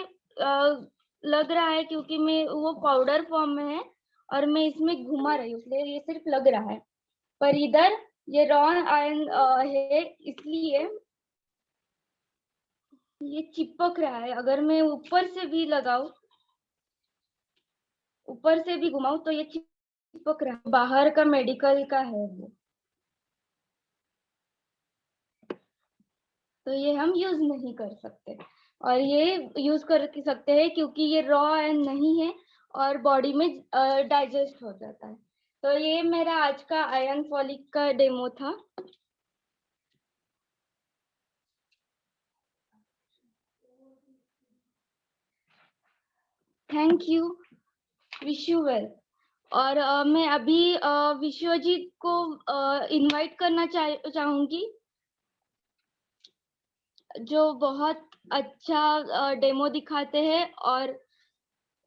लग रहा है क्योंकि मैं वो पाउडर फॉर्म में है और मैं इसमें घुमा रही हूँ इसलिए ये सिर्फ लग रहा है, पर इधर ये रॉ आयरन है इसलिए ये चिपक रहा है। अगर मैं ऊपर से भी लगाऊं, ऊपर से भी घुमाऊं तो ये चिपक रहा है, बाहर का मेडिकल का है वो, तो ये हम यूज नहीं कर सकते। और ये यूज कर सकते हैं क्योंकि ये रॉ आयरन नहीं है और बॉडी में डाइजेस्ट हो जाता है। तो ये मेरा आज का आयरन फॉलिक का डेमो था। Thank you, wish you well. और मैं अभी विश्वजीत को इनवाइट करना चाहूंगी जो बहुत अच्छा डेमो दिखाते हैं और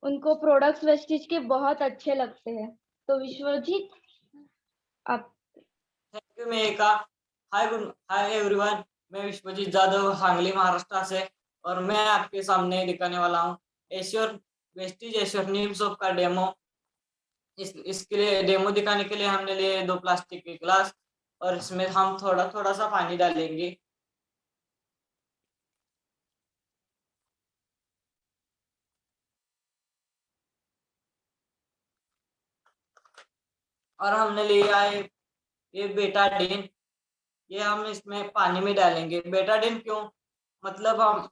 उनको प्रोडक्ट्स वेस्टेज के बहुत अच्छे लगते हैं। तो विश्वजीत आप। Thank you Megha. Hi everyone, मैं विश्वजीत जाधव सांगली महाराष्ट्र से, और मैं आपके सामने दिखाने वाला हूँ एश्योर वेस्टीज एश्योर नीम सोप का डेमो। इसके लिए डेमो दिखाने के लिए हमने लिए 2 प्लास्टिक के ग्लास, और इसमें हम थोड़ा थोड़ा सा पानी डालेंगे। और हमने लिया है ये बेटाडीन, ये हम इसमें पानी में डालेंगे। बेटाडीन क्यों, मतलब हम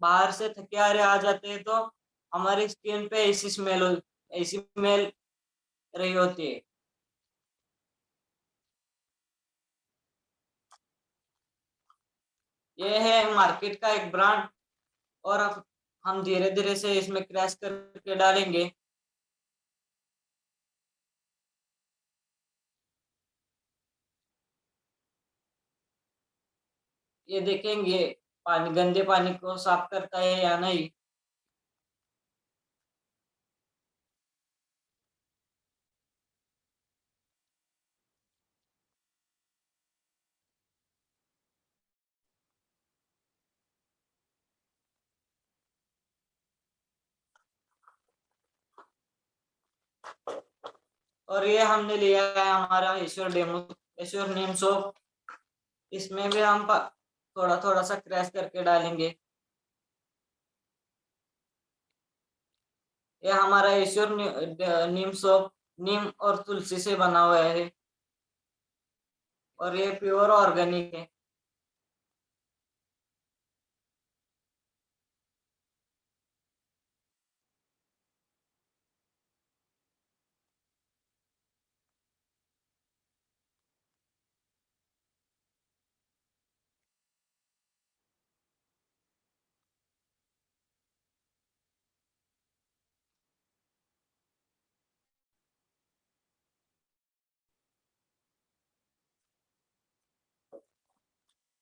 बाहर से थके हारे आ जाते हैं तो हमारी स्किन पे ऐसी स्मेल रही होती है। ये है मार्केट का एक ब्रांड, और अब हम धीरे धीरे से इसमें क्रैश करके डालेंगे। ये देखेंगे पानी गंदे पानी को साफ करता है या नहीं। और ये हमने लिया है हमारा एश्योर नीम सोप, इसमें भी हम थोड़ा थोड़ा सा क्रैश करके डालेंगे। ये हमारा एश्योर नीम सोप नीम और तुलसी से बना हुआ है, और ये प्योर ऑर्गेनिक है।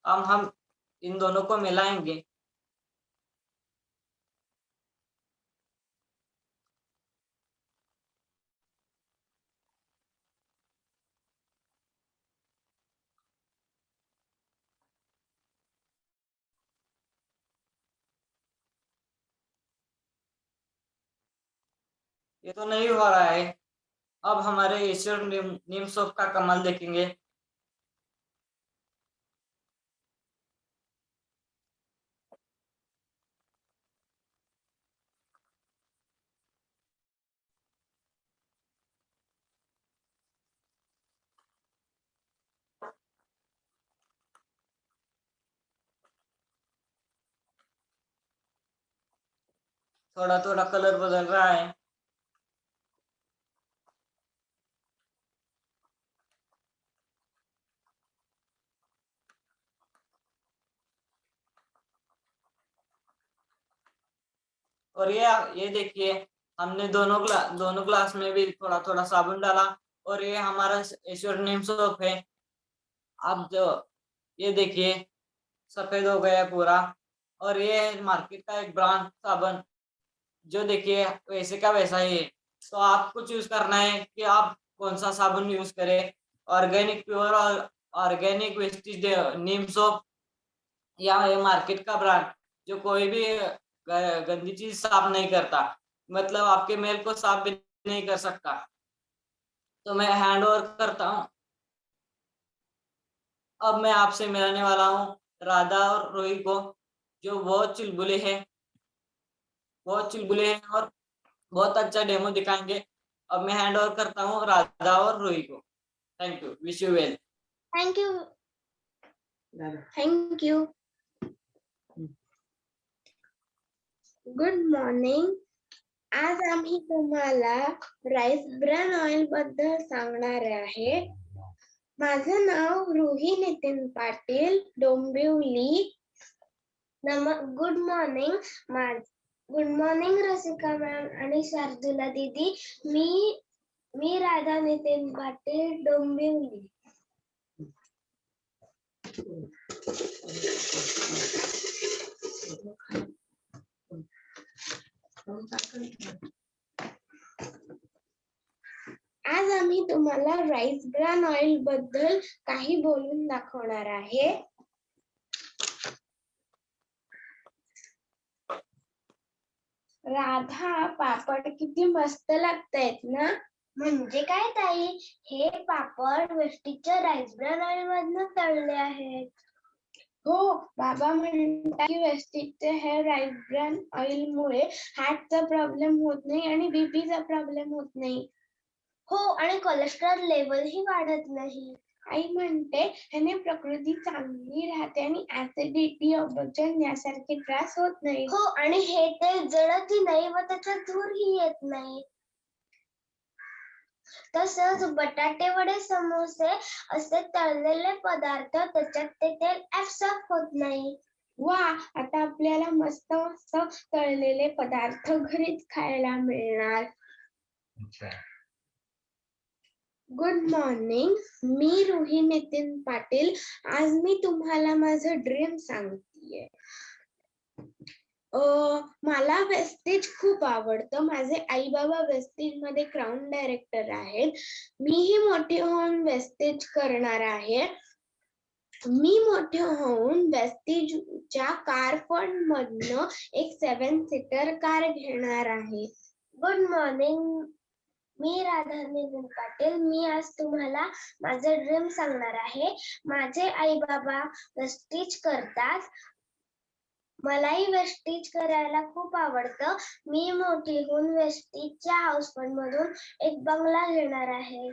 अब हम इन दोनों को मिलाएंगे। ये तो नहीं हो रहा है। अब हमारे एश्योर नीम सोप का कमाल देखेंगे। थोड़ा थोड़ा कलर बदल रहा है। और ये देखिए, हमने दोनों ग्लास में भी थोड़ा थोड़ा साबुन डाला, और ये हमारा एश्योर नीम सोप है। अब जो ये देखिए सफेद हो गया पूरा। और ये मार्केट का एक ब्रांड साबुन, जो देखिए वैसे का वैसा ही है। तो आपको चूज करना है कि आप कौन सा साबुन यूज करें, ऑर्गेनिक प्योर और ऑर्गेनिक वेस्टीज नीम सोप, या ये मार्केट का ब्रांड जो कोई भी गंदी चीज साफ नहीं करता, मतलब आपके मेल को साफ भी नहीं कर सकता। तो मैं हैंड ओवर करता हूँ। अब मैं आपसे मिलाने वाला हूँ राधा और रोहित को, जो बहुत चुलबुले हैं और बहुत अच्छा डेमो दिखाएंगे। अब मैं हैंड ओवर करता हूँ राधा और रोहित को। Thank you, wish you well. Thank you. Thank you. Good morning. आज आम्ही तुम्हाला राईस ब्रॅन ऑइल बद्दल सांगणार आहे। माझं नाव Ruhi Nitin Patil, Dombivli. Good morning. Good morning Rasika ma'am आणि शार्दुला दीदी। मी राधा नितीन पाटील, डोंबिवली। आज आम्ही तुम्हाला राईस ब्रान ऑइल बद्दल काही बोलून दाखवणार आहे. राधा, पापड किती मस्त लागतायत ना. म्हणजे काय ताई, हे पापड वेस्टीजच्या राईस ब्रॅन ऑइल मधनं तळले आहेत. हो, बाबा म्हणतात की वेस्टीजचे हे राईस ब्रान ऑइल मुळे हार्टचा प्रॉब्लेम होत नाही आणि बीपीचा प्रॉब्लेम होत नाही. हो, आणि कोलेस्ट्रॉल लेवल ही वाढत नाही. आई म्हणते ह्याने प्रकृती चांगली राहते आणि ऍसिडिटी, अपचन यासारखे त्रास होत नाही. हो, आणि हे ते जळतही नाही व त्याचा धूरही येत नाही. तसंच बटाटे वडे, समोसे असे तळलेले पदार्थ त्याच्यात ते तेल ऍब्सॉर्ब होत नाही. वा, आता आपल्याला मस्त मस्त तळलेले पदार्थ घरीच खायला मिळणार. गुड मॉर्निंग, मी रुही नितीन पाटील. आज मी तुम्हाला माझं ड्रीम सांगतेय. मला वेस्टेज खूप आवडतं. माझे आई बाबा वेस्टेज मध्ये क्राऊन डायरेक्टर आहेत. मीही मोठी होऊन वेस्टेज करणार आहे. मी मोठे होऊन वेस्टेजच्या कार फंड मधनं एक 7 सीटर कार घेणार आहे. गुड मॉर्निंग, मी राधा नितीन पाटील. मी आज तुम्हाला माझे ड्रीम सांगणार आहे. माझे आई बाबा वेस्टेज करतात. मलाही वेस्टेज करायला खूप आवडतं. मी मोठी होऊन वेस्टेजच्या हाऊस फंड मधून एक बंगला घेणार आहे.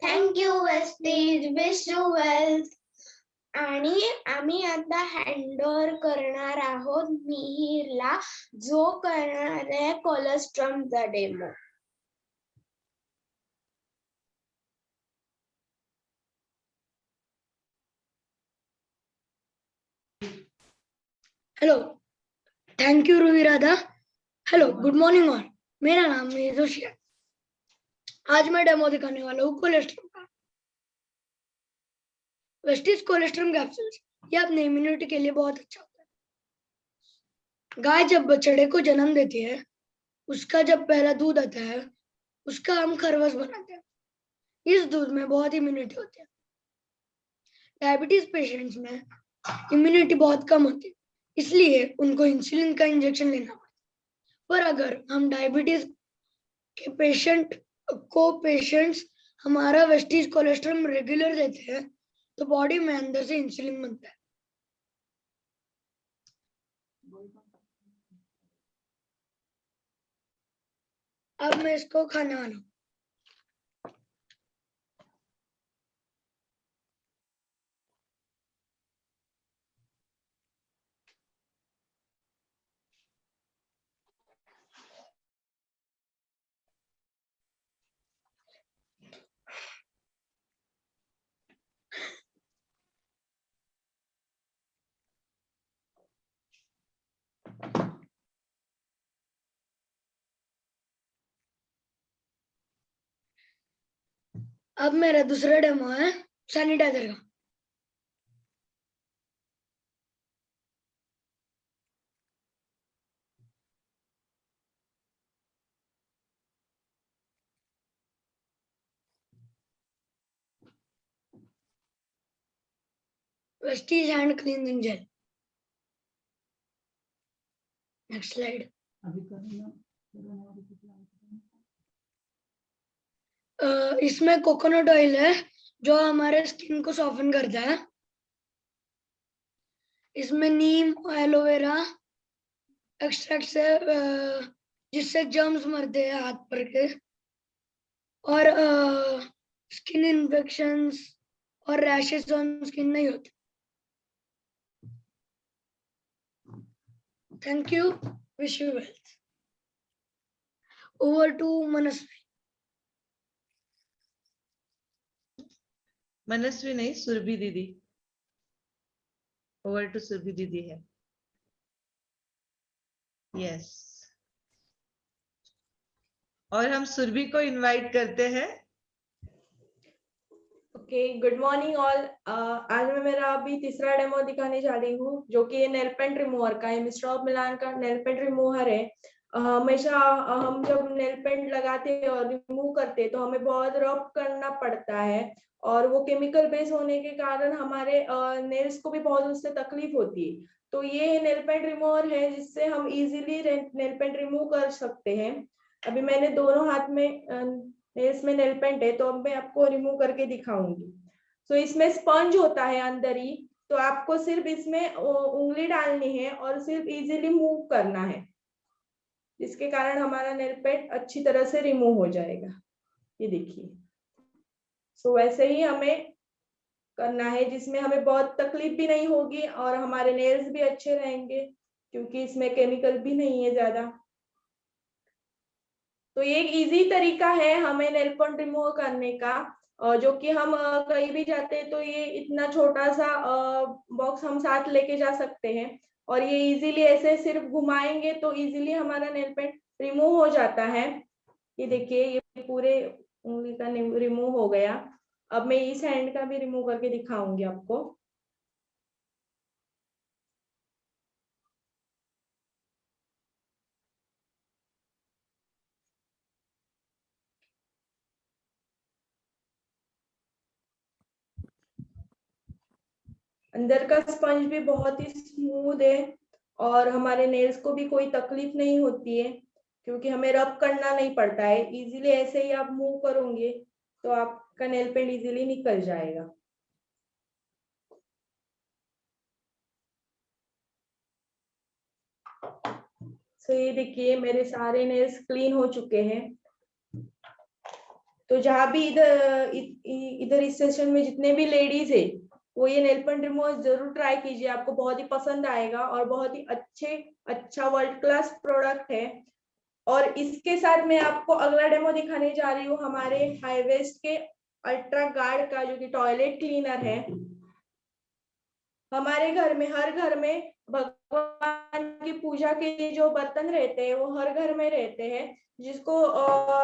Thank you wastage, wish you wealth. आणि आम्ही आता हँड ओव्हर करणार आहोत मिहिरला, जो करणार आहे कोलेस्ट्रॉमचा demo. Hello, thank you Ruhi Radha. Hello, good morning all. मेरा नाम है जोशी है. आज मैं डेमो दिखाने वाला हूँ कोलेस्ट्रॉम का. वेस्टीज कोलेस्ट्रॉम कैप्सूल्स, ये अपने इम्यूनिटी के लिए बहुत अच्छा होता है. गाय जब बछड़े को जन्म देती है, उसका जब पहला दूध आता है, उसका हम खरवस बनाते हैं. इस दूध में बहुत इम्यूनिटी होती है. डायबिटीज पेशेंट्स में इम्यूनिटी बहुत कम होती है, इसलिए उनको इंसुलिन का इंजेक्शन लेना पड़ता है. पर अगर हम डायबिटीज के पेशेंट्स हमारा वेस्टीज कोलेस्ट्रॉम रेगुलर देते हैं, तो बॉडी में अंदर से इंसुलिन बनता है. अब मैं इसको खाने वाला हूँ. अब मेरा दूसरा डेमो है सैनिटाइजर का. Vestige hand cleansing gel. Next slide. इसमें कोकोनट ऑयल है जो हमारे स्किन को सॉफ्टन करता है. इसमें नीम, एलोवेरा एक्सट्रैक्ट है जिससे जर्म्स मरते हैं हाथ पर के, और स्किन इन्फेक्शंस और रैशेस ऑन स्किन नहीं होते. Thank you, wish you wealth. Over to Manasvi. Manasvi नहीं, सुरभि दीदी. ओवर टू सुरभि दीदी है. यस, और हम सुरभि को इनवाइट करते हैं. Okay, good morning all. आज मैं मेरा अभी तीसरा डेमो दिखाने जा रही हूँ, जो कि नेल पेंट रिमूवर का है। मिस्टर ऑफ मिलान का नेल पेंट रिमूवर है। हमेशा हम जब नेल पेंट लगाते हैं और रिमूव करते हैं तो हमें बहुत रब करना पड़ता है, और वो केमिकल बेस होने के कारण हमारे नेल्स को भी बहुत उससे तकलीफ होती है। तो ये नेल पेंट रिमूवर है जिससे हम इजीली नेल पेंट रिमूव कर सकते हैं। अभी मैंने दोनों हाथ में नेल्स में नेल पेंट है, तो अब मैं आपको रिमूव करके दिखाऊंगी। तो इसमें स्पंज होता है अंदर ही, तो आपको सिर्फ इसमें उंगली डालनी है और सिर्फ इजीली मूव करना है, जिसके कारण हमारा नेल पेंट अच्छी तरह से रिमूव हो जाएगा। ये देखिए। सो वैसे ही हमें करना है, जिसमें हमें बहुत तकलीफ भी नहीं होगी और हमारे नेल्स भी अच्छे रहेंगे, क्योंकि इसमें केमिकल भी नहीं है ज्यादा। तो ये एक इजी तरीका है हमें नेल पेंट रिमूव करने का, जो कि हम कहीं भी जाते हैं तो ये इतना छोटा सा बॉक्स हम साथ लेके जा सकते हैं, और ये इजीली ऐसे सिर्फ घुमाएंगे तो इजीली हमारा नेल पेंट रिमूव हो जाता है। ये देखिए, ये पूरे उंगली का रिमूव हो गया। अब मैं इस हैंड का भी रिमूव करके दिखाऊंगी आपको। अंदर का स्पंज भी बहुत ही स्मूथ है, और हमारे नेल्स को भी कोई तकलीफ नहीं होती है, क्योंकि हमें रब करना नहीं पड़ता है। इजीली ऐसे ही आप मूव करोगे तो आपका नेल पेंट इजीली निकल जाएगा। तो ये देखिए, मेरे सारे नेल्स क्लीन हो चुके हैं। तो जहां भी इधर इस सेशन में जितने भी लेडीज है, वो ये नेल पेंट रिमूवर जरूर ट्राई कीजिए। आपको बहुत ही पसंद आएगा, और बहुत ही अच्छा वर्ल्ड क्लास प्रोडक्ट है। और इसके साथ मैं आपको अगला डेमो दिखाने जा रही हूँ, हमारे हाई वेस्ट के अल्ट्रा गार्ड का, जो कि टॉयलेट क्लीनर है। हमारे घर में, हर घर में भगवान की पूजा के लिए जो बर्तन रहते हैं वो हर घर में रहते हैं, जिसको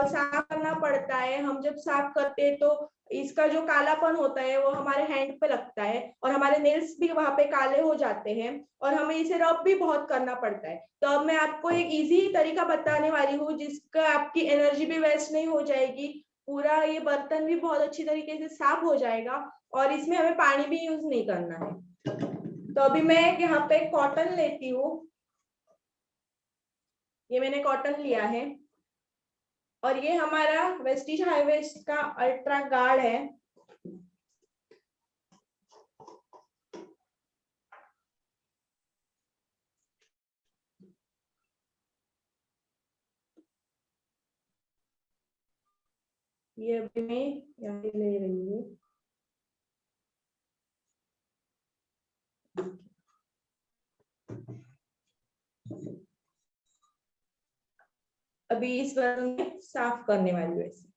साफ करना पड़ता है। हम जब साफ करते हैं तो इसका जो कालापन होता है वो हमारे हैंड पे लगता है, और हमारे नेल्स भी वहां पे काले हो जाते हैं, और हमें इसे रब भी बहुत करना पड़ता है। तो अब मैं आपको एक इजी तरीका बताने वाली हूँ, जिसका आपकी एनर्जी भी वेस्ट नहीं हो जाएगी, पूरा ये बर्तन भी बहुत अच्छी तरीके से साफ हो जाएगा, और इसमें हमें पानी भी यूज नहीं करना है। तो अभी मैं यहाँ पे कॉटन लेती हूँ। ये मैंने कॉटन लिया है, और ये हमारा वेस्टीज हाई वेस्ट का अल्ट्रा गार्ड है। ये अभी मैं यहाँ पे ले रही हूँ। अभी इस बार मैं साफ करने वाली हूँ ऐसे।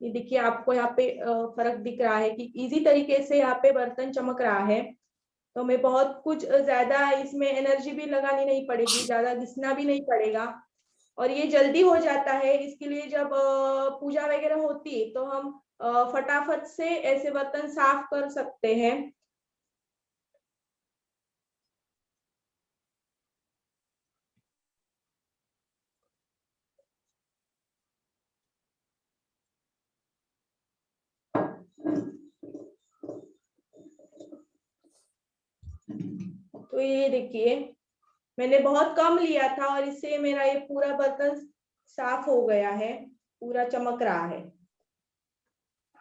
ये देखिए, आपको यहाँ पे फर्क दिख रहा है कि इजी तरीके से यहाँ पे बर्तन चमक रहा है। तो हमें बहुत कुछ ज्यादा इसमें एनर्जी भी लगानी नहीं पड़ेगी, ज्यादा घिसना भी नहीं पड़ेगा, और ये जल्दी हो जाता है। इसके लिए जब पूजा वगैरह होती है तो हम फटाफट से ऐसे बर्तन साफ कर सकते हैं। तो ये देखिए, मैंने बहुत कम लिया था, और इससे मेरा ये पूरा बर्तन साफ हो गया है, पूरा चमक रहा है।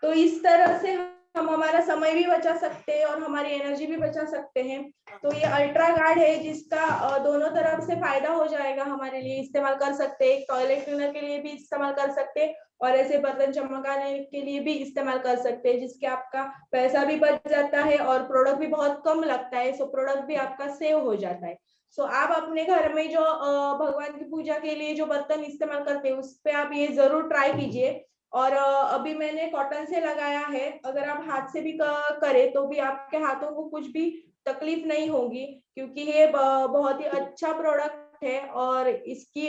तो इस तरह से हम हमारा समय भी बचा सकते हैं और हमारी एनर्जी भी बचा सकते हैं। तो ये अल्ट्रा गार्ड है, जिसका दोनों तरफ से फायदा हो जाएगा। हमारे लिए इस्तेमाल कर सकते हैं, टॉयलेट क्लीनर के लिए भी इस्तेमाल कर सकते हैं, और ऐसे बर्तन चमकाने के लिए भी इस्तेमाल कर सकते हैं, जिसके आपका पैसा भी बच जाता है और प्रोडक्ट भी बहुत कम लगता है। सो प्रोडक्ट भी आपका सेव हो जाता है। सो आप अपने घर में जो भगवान की पूजा के लिए जो बर्तन इस्तेमाल करते हैं, उस पे आप ये जरूर ट्राई कीजिए। और अभी मैंने कॉटन से लगाया है। अगर आप हाथ से भी करें तो भी आपके हाथों को कुछ भी तकलीफ नहीं होगी, क्योंकि ये बहुत ही अच्छा प्रोडक्ट प्रोडक्ट है और इसकी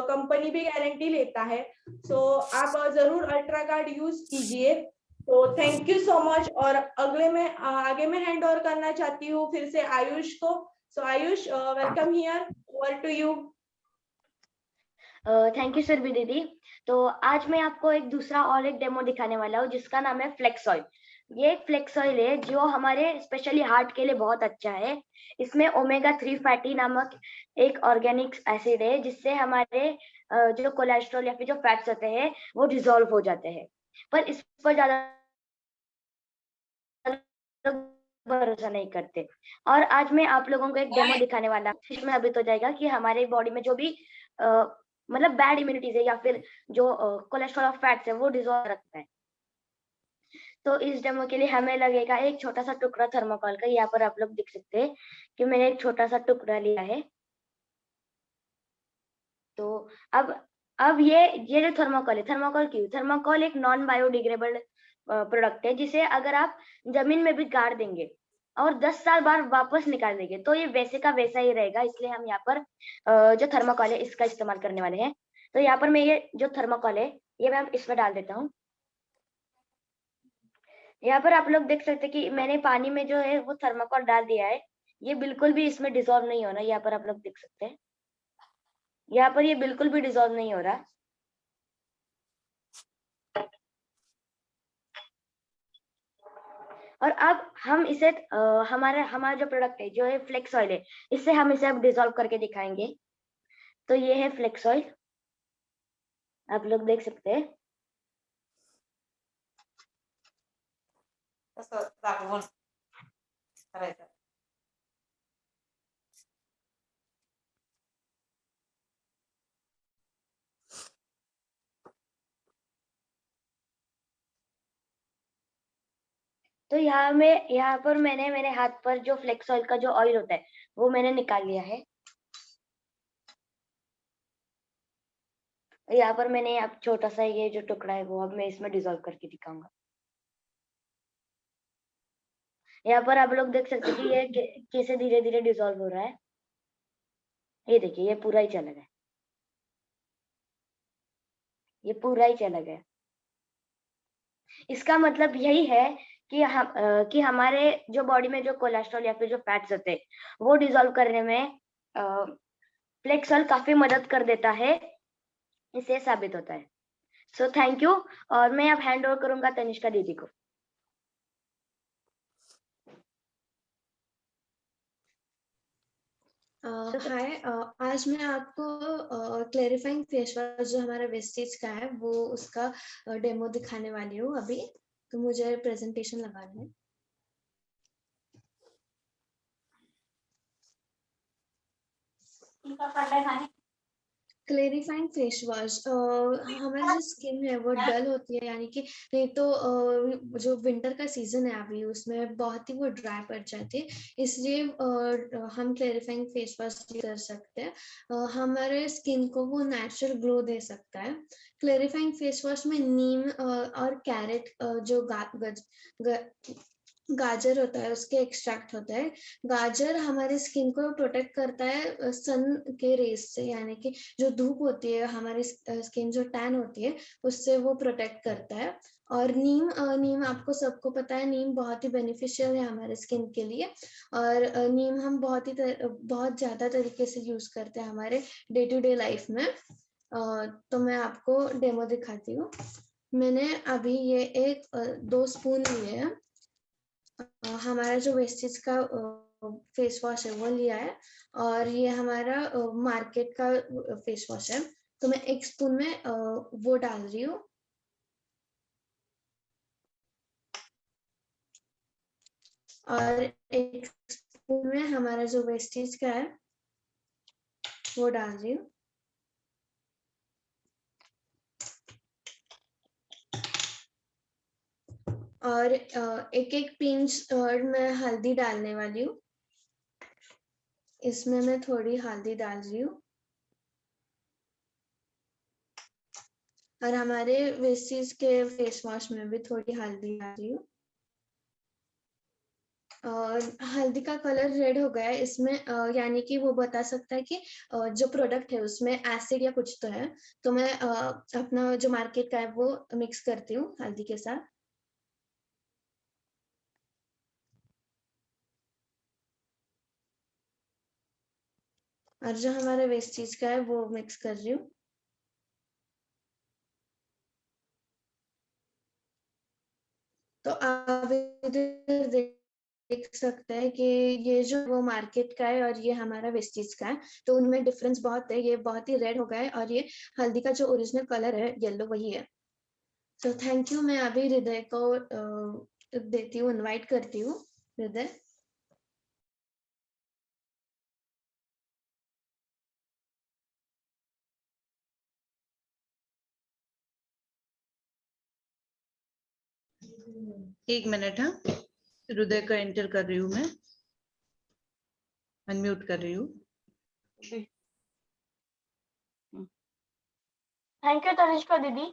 कंपनी भी गारंटी लेता है। सो आप जरूर अल्ट्रा गार्ड यूज कीजिए। तो थैंक यू सो मच। और आगे मैं हैंड ओवर करना चाहती हूँ फिर से आयुष को। So Ayush, welcome here, over to you. Thank you Surabhi दीदी। तो आज मैं आपको एक दूसरा और एक डेमो दिखाने वाला हूँ जिसका नाम है फ्लेक्स ऑयल। ये फ्लेक्स ऑयल है जो हमारे स्पेशली हार्ट के लिए बहुत अच्छा है। इसमें ओमेगा 3 फैटी नामक एक ऑर्गेनिक एसिड है जिससे हमारे जो कोलेस्ट्रॉल या फिर जो फैट्स होते हैं वो डिसॉल्व हो जाते हैं। पर इस पर ज्यादा भरोसा नहीं करते। और आज मैं आप लोगों को एक डेमो दिखाने वाला हूँ जिसमें साबित हो जाएगा कि हमारे बॉडी में जो भी मतलब बैड इम्यूनिटीज है या फिर जो कोलेस्ट्रॉल और फैट्स है वो डिसॉल्व रखता है। तो इस डेमो के लिए हमें लगेगा एक छोटा सा टुकड़ा थर्मोकोल का। यहाँ पर आप लोग देख सकते हैं कि मैंने एक छोटा सा टुकड़ा लिया है। तो अब ये जो थर्मोकोल है, थर्मोकोल एक नॉन बायोडिग्रेडेबल प्रोडक्ट है जिसे अगर आप जमीन में भी गाड़ देंगे और 10 साल बाद वापस निकाल देंगे तो ये वैसे का वैसा ही रहेगा। इसलिए हम यहाँ पर जो थर्मोकोल है इसका इस्तेमाल करने वाले हैं। तो यहाँ पर मैं ये जो थर्मोकोल है ये मैं इसमें डाल देता हूँ। यहाँ पर आप लोग देख सकते हैं कि मैंने पानी में जो है वो थर्मोकोल डाल दिया है। ये बिल्कुल भी इसमें डिसॉल्व नहीं होना। यहाँ पर आप लोग देख सकते हैं, यहाँ पर ये बिल्कुल भी डिसॉल्व नहीं हो रहा। और अब हम इसे हमारा जो प्रोडक्ट है जो है फ्लेक्स ऑयल है, इससे हम इसे अब डिसॉल्व करके दिखाएंगे। तो ये है फ्लेक्स ऑयल, आप लोग देख सकते हैं। तो यहाँ पर मैंने मेरे हाथ पर जो फ्लेक्स ऑयल का जो ऑयल होता है वो मैंने निकाल लिया है। यहाँ पर मैंने अब छोटा सा ये जो टुकड़ा है वो अब मैं इसमें डिसॉल्व करके दिखाऊंगा। यहाँ पर आप लोग देख सकते हैं कि ये कैसे धीरे धीरे डिसॉल्व हो रहा है। ये देखिए, ये पूरा ही चला गया, ये पूरा ही चला गया। इसका मतलब यही है कि हमारे जो बॉडी में जो कोलेस्ट्रॉल या फिर जो फैट्स होते हैं वो डिसॉल्व करने में फ्लेक्स ऑयल काफी मदद कर देता है, इससे साबित होता है। So thank you. और मैं अब हैंड ओवर करूंगा तनिष्का दीदी को। हाय, आज मैं आपको क्लैरिफाइंग फेस वॉश जो हमारा वेस्टेज का है वो उसका डेमो दिखाने वाली हूँ अभी। तो मुझे प्रेजेंटेशन लगाना है। क्लेरिफाइंग फेस वॉश, हमारी जो स्किन है वो डल होती है, यानी कि नहीं तो जो विंटर का सीजन है अभी उसमें बहुत ही वो ड्राई पड़ जाती है। इसलिए हम क्लेरिफाइंग फेस वॉश कर सकते हैं। हमारे स्किन को वो नेचुरल ग्लो दे सकता है। क्लेरिफाइंग फेस वॉश में नीम और कैरेट जो गाजर होता है उसके एक्सट्रैक्ट होता है। गाजर हमारी स्किन को प्रोटेक्ट करता है सन के रेस से, यानी कि जो धूप होती है हमारी स्किन जो टैन होती है उससे वो प्रोटेक्ट करता है। और नीम आपको सबको पता है, नीम बहुत ही बेनिफिशियल है हमारे स्किन के लिए। और नीम हम बहुत ज्यादा तरीके से यूज करते हैं हमारे डे टू डे लाइफ में। तो मैं आपको डेमो दिखाती हूँ। मैंने अभी ये 2 स्पून लिए हैं। हमारा जो वेस्टेज का फेस वॉश है वो लिया है और ये हमारा मार्केट का फेस वॉश है। तो मैं 1 स्पून में वो डाल रही हूँ। और 1 स्पून में हमारा जो वेस्टेज का है वो डाल रही हूँ। और एक पिंच और मैं हल्दी डालने वाली हूँ। इसमें मैं थोड़ी हल्दी डाल रही हूँ। और हमारे वेस्टेज के फेस वॉश में भी थोड़ी हल्दी डाल रही हूँ। हल्दी का कलर रेड हो गया है इसमें, यानी कि वो बता सकता है कि जो प्रोडक्ट है उसमें एसिड या कुछ तो है। तो मैं अपना जो मार्केट का है वो मिक्स करती हूँ हल्दी के साथ। और जो हमारे वेस्टेज का है वो मिक्स कर रही हूँ। तो आप इधर देख सकते हैं कि ये जो वो मार्केट का है और ये हमारा वेस्टेज का है, तो उनमें डिफरेंस बहुत है। ये बहुत ही रेड हो गया है और ये हल्दी का जो ओरिजिनल कलर है येलो वही है। तो थैंक यू। मैं अभी हृदय को देती हूँ, इनवाइट करती हूँ। हृदय। एक मिनट। हाँ, हृदय का एंटर कर रही हूँ मैं, अनम्यूट कर रही हूँ। थैंक यू तनिष्का दीदी।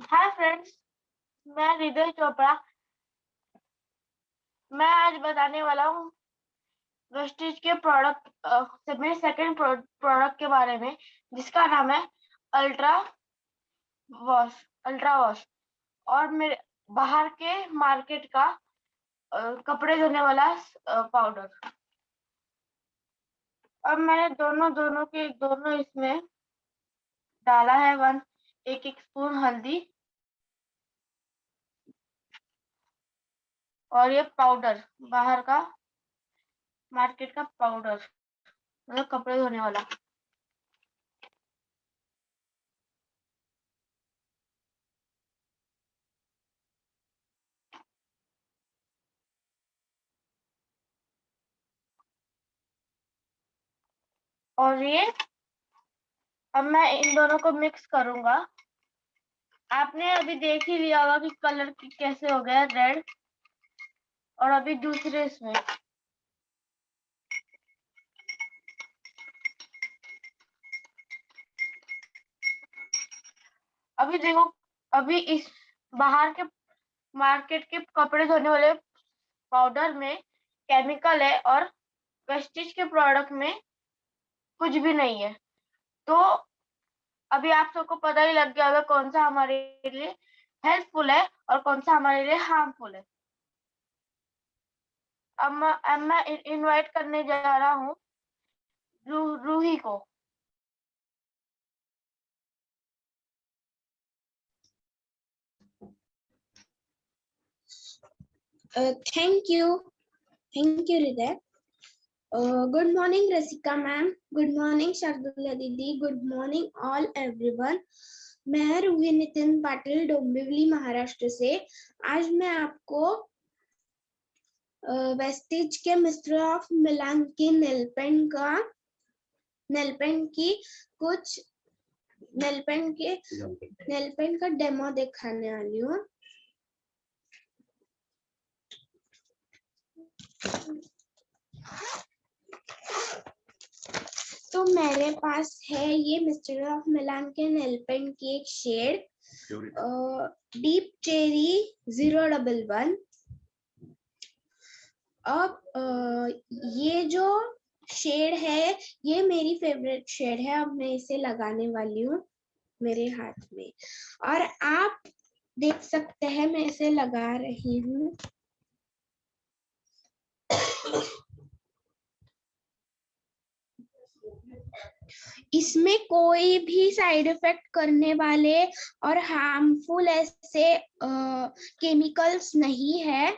हाय फ्रेंड्स, मैं हृदय चोपड़ा। मैं आज बताने वाला हूँ वेस्टेज के प्रोडक्ट मेरे सेकंड प्रोडक्ट के बारे में, जिसका नाम है अल्ट्रा वॉश और मेरे बाहर के मार्केट का कपड़े धोने वाला पाउडर। अब मैंने दोनों इसमें डाला है एक स्पून हल्दी और ये पाउडर, बाहर का मार्केट का पाउडर, मतलब कपड़े धोने वाला। और ये अब मैं इन दोनों को मिक्स करूंगा। आपने अभी देख ही लिया होगा कि कलर कैसे हो गया रेड। और अभी दूसरे इसमें अभी देखो, अभी इस बाहर के मार्केट के कपड़े धोने वाले पाउडर में केमिकल है और वेस्टेज के प्रोडक्ट में कुछ भी नहीं है। तो अभी आप सबको पता ही लग गया होगा कौन सा हमारे लिए हेल्पफुल है और कौन सा हमारे लिए हार्मफुल है। अब मैं इनवाइट करने जा रहा हूँ रूही को। Thank you हृदय। Good morning रसिका मैम, गुड मॉर्निंग शार्दुला दीदी, गुड मॉर्निंग ऑल एवरीवन। मैं रूही नितिन पाटिल डोंबिवली महाराष्ट्र से। आज मैं आपको वेस्टेज के मिस्टर ऑफ मिलान की नेल पेंट का डेमो दिखाने वाली हूँ। तो मेरे पास है ये मिस्टर ऑफ मिलान के नेल पेंट की एक शेड डीप चेरी 011। अब ये जो शेड है ये मेरी फेवरेट शेड है। अब मैं इसे लगाने वाली हूँ मेरे हाथ में और आप देख सकते हैं मैं इसे लगा रही हूँ। इसमें कोई भी साइड इफेक्ट करने वाले और हार्मफुल ऐसे केमिकल्स नहीं है।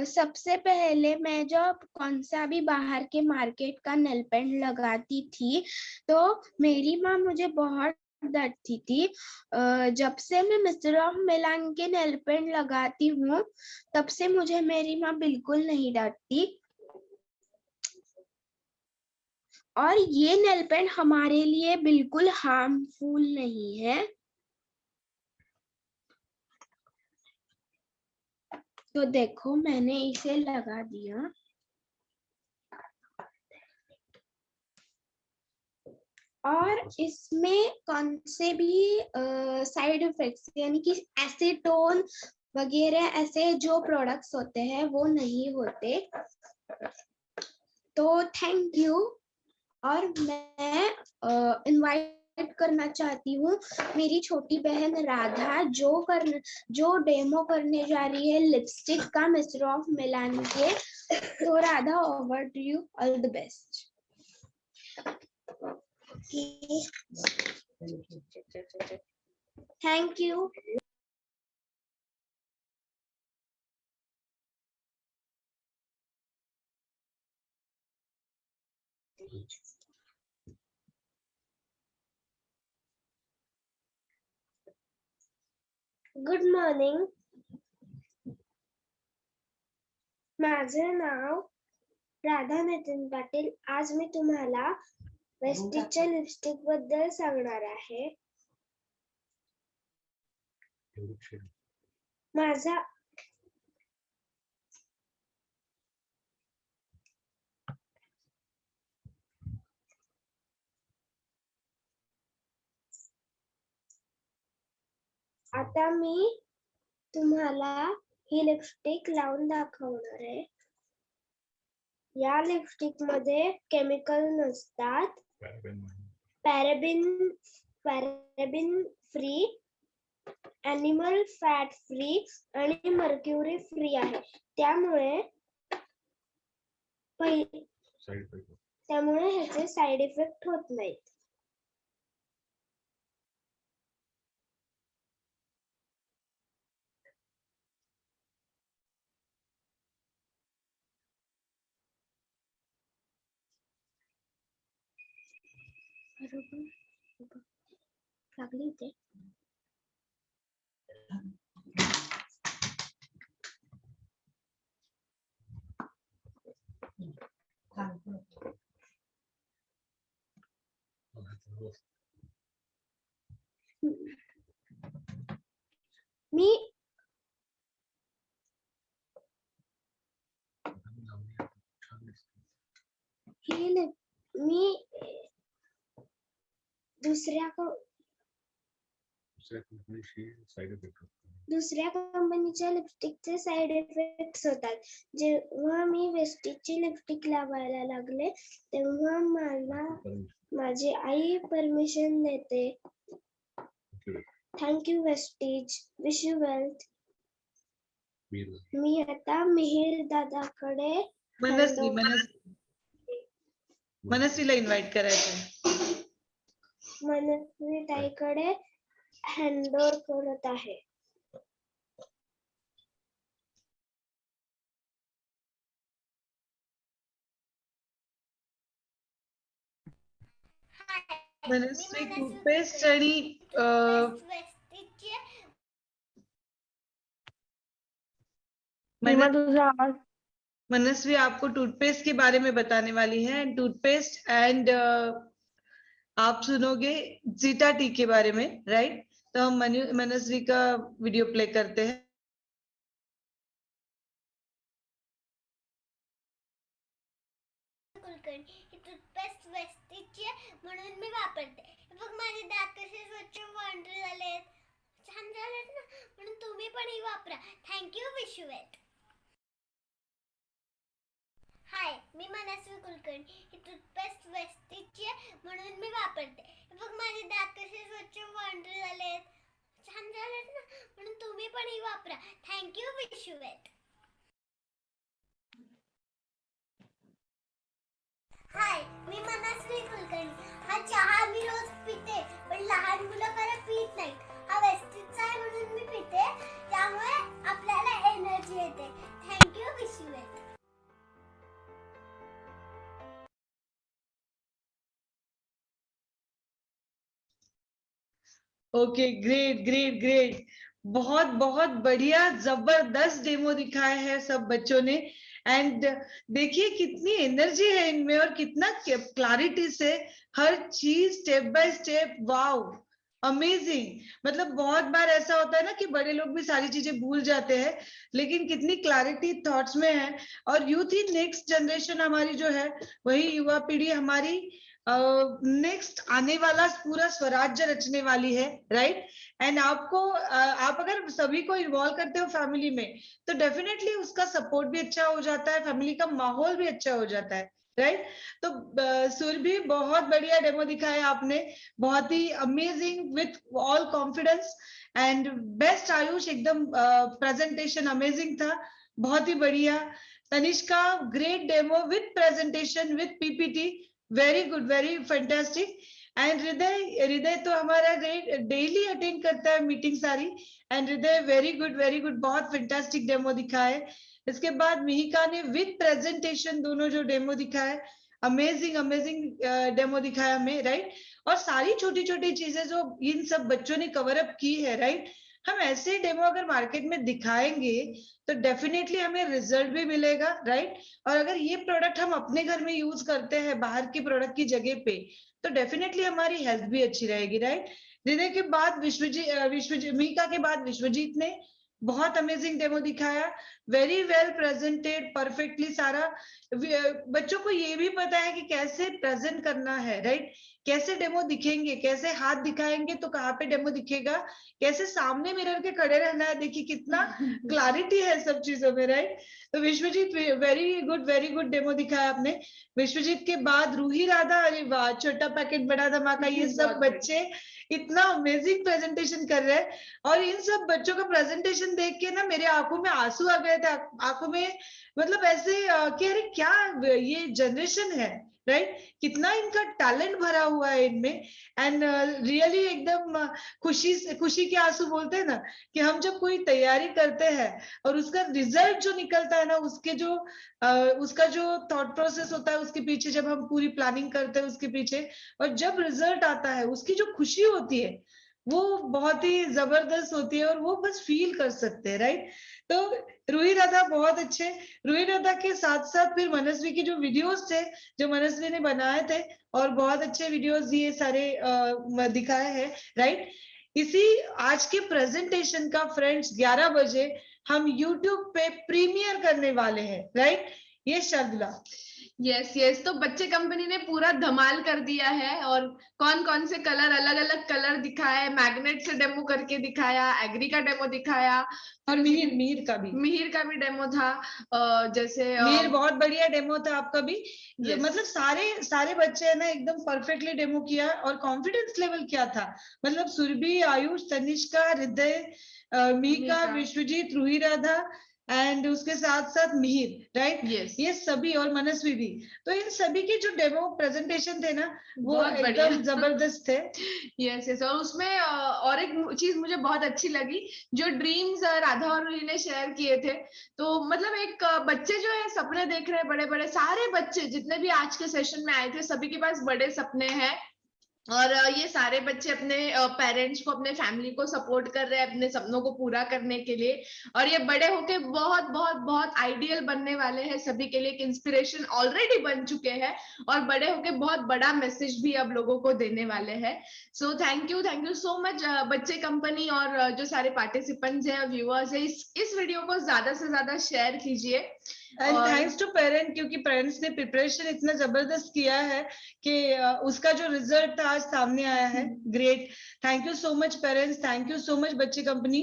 सबसे पहले मैं जब कौन सा भी बाहर के मार्केट का नेल पेंट लगाती थी तो मेरी माँ मुझे बहुत डांटती थी। जब से मैं मिस्टर ऑफ मिलान के नेल पेंट लगाती हूँ तब से मुझे मेरी माँ बिल्कुल नहीं डांटती। और ये नेल पेंट हमारे लिए बिल्कुल हार्मफुल नहीं है। तो देखो मैंने इसे लगा दिया और इसमें कौन से भी साइड इफेक्ट्स यानी कि एसीटोन वगैरह ऐसे जो प्रोडक्ट्स होते हैं वो नहीं होते। तो थैंक यू। और मैं इनवाइट करना चाहती हूँ मेरी छोटी बहन राधा जो डेमो करने जा रही है लिपस्टिक का मिस्टर ऑफ मिलान के। तो Radha, over to you, all the best. Thank you. Good morning, माझे नाव राधा नितीन पाटील। आज मी तुम्हाला वेस्टीजच्या लिपस्टिक बद्दल सांगणार आहे। माझा आता मी तुम्हाला ही लिपस्टिक लावून दाखवणार आहे। या लिपस्टिक मध्ये केमिकल नसतात, पॅराबिन फ्री, एनिमल फॅट फ्री आणि मर्क्युरी फ्री आहे। त्यामुळे ह्याचे साइड इफेक्ट होत नाहीत। लागली इथे। मी दुसऱ्या कंपनीच्या लिपस्टिकचे साइड इफेक्ट्स होतात। जेव्हा मी वेस्टीजची लिपस्टिक लावायला लागले तेव्हा मला माझी आई परमिशन देते। Thank you Vestige, wish you wealth. मी आता मिहिर दादाकडे मनस्वीला इन्व्हाइट करायचं। मनस्वी ताईकडे हँडओव्हर करत आहे। मनस्वी टूथपेस्ट आणि मनस्वी आपको टूथपेस्ट के बारे में बताने वाली है। टूथपेस्ट एंड आप सुनोगे जीटा टी के बारे में, राइट? तो हम मनस्वी का वीडियो प्ले करते हैं। टूथपेस्ट वेस्टीजची म्हणून मी वापरते। बघ माझे दात कसे स्वच्छ पांढरे झालेत, छान झालेत ना, म्हणून तुम्ही पण ही वापरा। Thank you, wish you wealth. Hi, मी मनस्वी कुलकर्णी। ही टूथपेस्ट वेस्टीजची म्हणून मी वापरते। बघ माझे दात कसे स्वच्छ पांढरे झालेत, छान झालेत ना, म्हणून तुम्ही पण ही वापरा। Thank you, wish you wealth. Hi, मी मनस्वी कुलकर्णी। हा चहा मी रोज पिते, पण लहान मुलं खरं पीत नाहीत। हा वेस्टीजचा आहे म्हणून मी पिते, त्यामुळे आपल्याला एनर्जी येते। Thank you, wish you wealth. Okay, great great great, बहुत बहुत बढ़िया, जबरदस्त डेमो दिखाया है सब बच्चों ने। एंड देखिए कितनी एनर्जी है इनमें और कितना क्लैरिटी से हर चीज step by step. Wow, amazing. मतलब बहुत बार ऐसा होता है ना कि बड़े लोग भी सारी चीजें भूल जाते हैं, लेकिन कितनी क्लैरिटी थॉट्स में है। और यूथ ही नेक्स्ट जनरेशन हमारी जो है, वही युवा पीढ़ी हमारी नेक्स्ट आने वाला पूरा स्वराज्य रचने वाली है, राइट। एंड आपको आप अगर सभी को इन्वॉल्व करते हो फैमिली में तो डेफिनेटली उसका सपोर्ट भी अच्छा हो जाता है, फैमिली का माहौल भी अच्छा हो जाता है, राइट। तो सुरभि बहुत बढ़िया डेमो दिखाया आपने, बहुत ही amazing with all confidence and best. Ayush एकदम प्रेजेंटेशन अमेजिंग था, बहुत ही बढ़िया। Tanishka great demo with presentation with PPT, very good, very fantastic. And Hriday तो हमारा डेली अटेंड करता है मीटिंग सारी। एंड हृदय वेरी गुड, बहुत फैंटास्टिक डेमो दिखा है। इसके बाद मिहिका ने विद प्रेजेंटेशन दोनों जो डेमो दिखाए, अमेजिंग डेमो दिखाया हमें, राइट। और सारी छोटी छोटी चीजें जो इन सब बच्चों ने कवर अप की है, राइट। हम ऐसे डेमो अगर मार्केट में दिखाएंगे तो डेफिनेटली हमें रिजल्ट भी मिलेगा, राइट। और अगर ये प्रोडक्ट हम अपने घर में यूज करते हैं बाहर की प्रोडक्ट की जगह पे तो डेफिनेटली हमारी हेल्थ भी अच्छी रहेगी, राइट। हृदय के बाद विश्वजीत, मिहिका के बाद विश्वजीत ने बहुत अमेजिंग डेमो दिखाया, वेरी वेल प्रेजेंटेड, परफेक्टली सारा। बच्चों को ये भी पता है कि कैसे प्रेजेंट करना है, राइट। कैसे डेमो दिखेंगे, कैसे हाथ दिखाएंगे तो कहाँ पे डेमो दिखेगा, कैसे सामने मिरर के खड़े रहना है, देखिए कितना क्लैरिटी है सब चीजों में, राइट। तो विश्वजीत वेरी गुड डेमो दिखाया आपने। विश्वजीत के बाद रूही राधा, अरे वाह, छोटा पैकेट बड़ा धमाका, ये सब बच्चे इतना अमेजिंग प्रेजेंटेशन कर रहे हैं। और इन सब बच्चों का प्रेजेंटेशन देख के ना मेरे आंखों में आंसू आ गए थे, आंखों में मतलब ऐसे कि अरे क्या ये जनरेशन है, राइट। कितना इनका टैलेंट भरा हुआ है इनमें। एंड रियली एकदम खुशी के आंसू बोलते हैं ना, कि हम जब कोई तैयारी करते हैं और उसका रिजल्ट जो निकलता है ना, उसका जो थॉट प्रोसेस होता है उसके पीछे, जब हम पूरी प्लानिंग करते हैं उसके पीछे, और जब रिजल्ट आता है उसकी जो खुशी होती है वो बहुत ही जबरदस्त होती है, और वो बस फील कर सकते हैं, राइट। तो रूही राधा बहुत अच्छे। रूही राधा के साथ साथ फिर मनस्वी की जो वीडियोस थे जो मनस्वी ने बनाए थे, और बहुत अच्छे वीडियोस ये सारे दिखाए हैं, राइट। इसी आज के प्रेजेंटेशन का फ्रेंड्स 11 बजे हम यूट्यूब पे प्रीमियर करने वाले हैं, राइट। ये शार्दुला। यस, तो बच्चे कंपनी ने पूरा धमाल कर दिया है, और कौन कौन से कलर, अलग अलग कलर दिखाए, मैग्नेट से डेमो करके दिखाया, एग्री का डेमो दिखाया, और मिहिर का भी डेमो था। जैसे मिहिर बहुत बढ़िया डेमो था आपका भी। मतलब सारे बच्चे है ना एकदम परफेक्टली डेमो किया, और कॉन्फिडेंस लेवल क्या था, मतलब सुरभि, आयुष, तनिष्का, हृदय, मिहिका, विश्वजीत, रूही राधा एंड उसके साथ साथ मिहिर, राइट। ये सभी, और मनस्वी भी। तो इन सभी के जो डेमो प्रेजेंटेशन थे ना वो एकदम जबरदस्त थे। यस, और उसमें और एक चीज मुझे बहुत अच्छी लगी, जो ड्रीम्स राधा और रूही ने शेयर किए थे। तो मतलब एक बच्चे जो है सपने देख रहे हैं, बड़े बड़े सारे बच्चे जितने भी आज के सेशन में आए थे, सभी के पास बड़े सपने हैं, और ये सारे बच्चे अपने पेरेंट्स को, अपने फैमिली को सपोर्ट कर रहे हैं अपने सपनों को पूरा करने के लिए। और ये बड़े होके बहुत बहुत बहुत आइडियल बनने वाले हैं, सभी के लिए एक इंस्पिरेशन ऑलरेडी बन चुके हैं, और बड़े होके बहुत बड़ा मैसेज भी अब लोगों को देने वाले हैं। So thank you so much बच्चे कंपनी, और जो सारे पार्टिसिपेंट्स हैं, व्यूअर्स हैं, इस वीडियो को ज्यादा से ज्यादा शेयर कीजिए। एंड थैंक्स टू पेरेंट, क्योंकि पेरेंट्स ने प्रिपरेशन इतना जबरदस्त किया है कि उसका जो रिजल्ट आज सामने आया है, great. Thank you so much parents, thank you so much बच्चे company,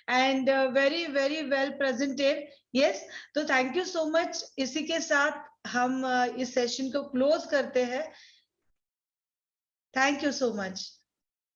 and very very well presented. Yes, तो थैंक यू सो मच। इसी के साथ हम इस सेशन को क्लोज करते हैं। Thank you so much.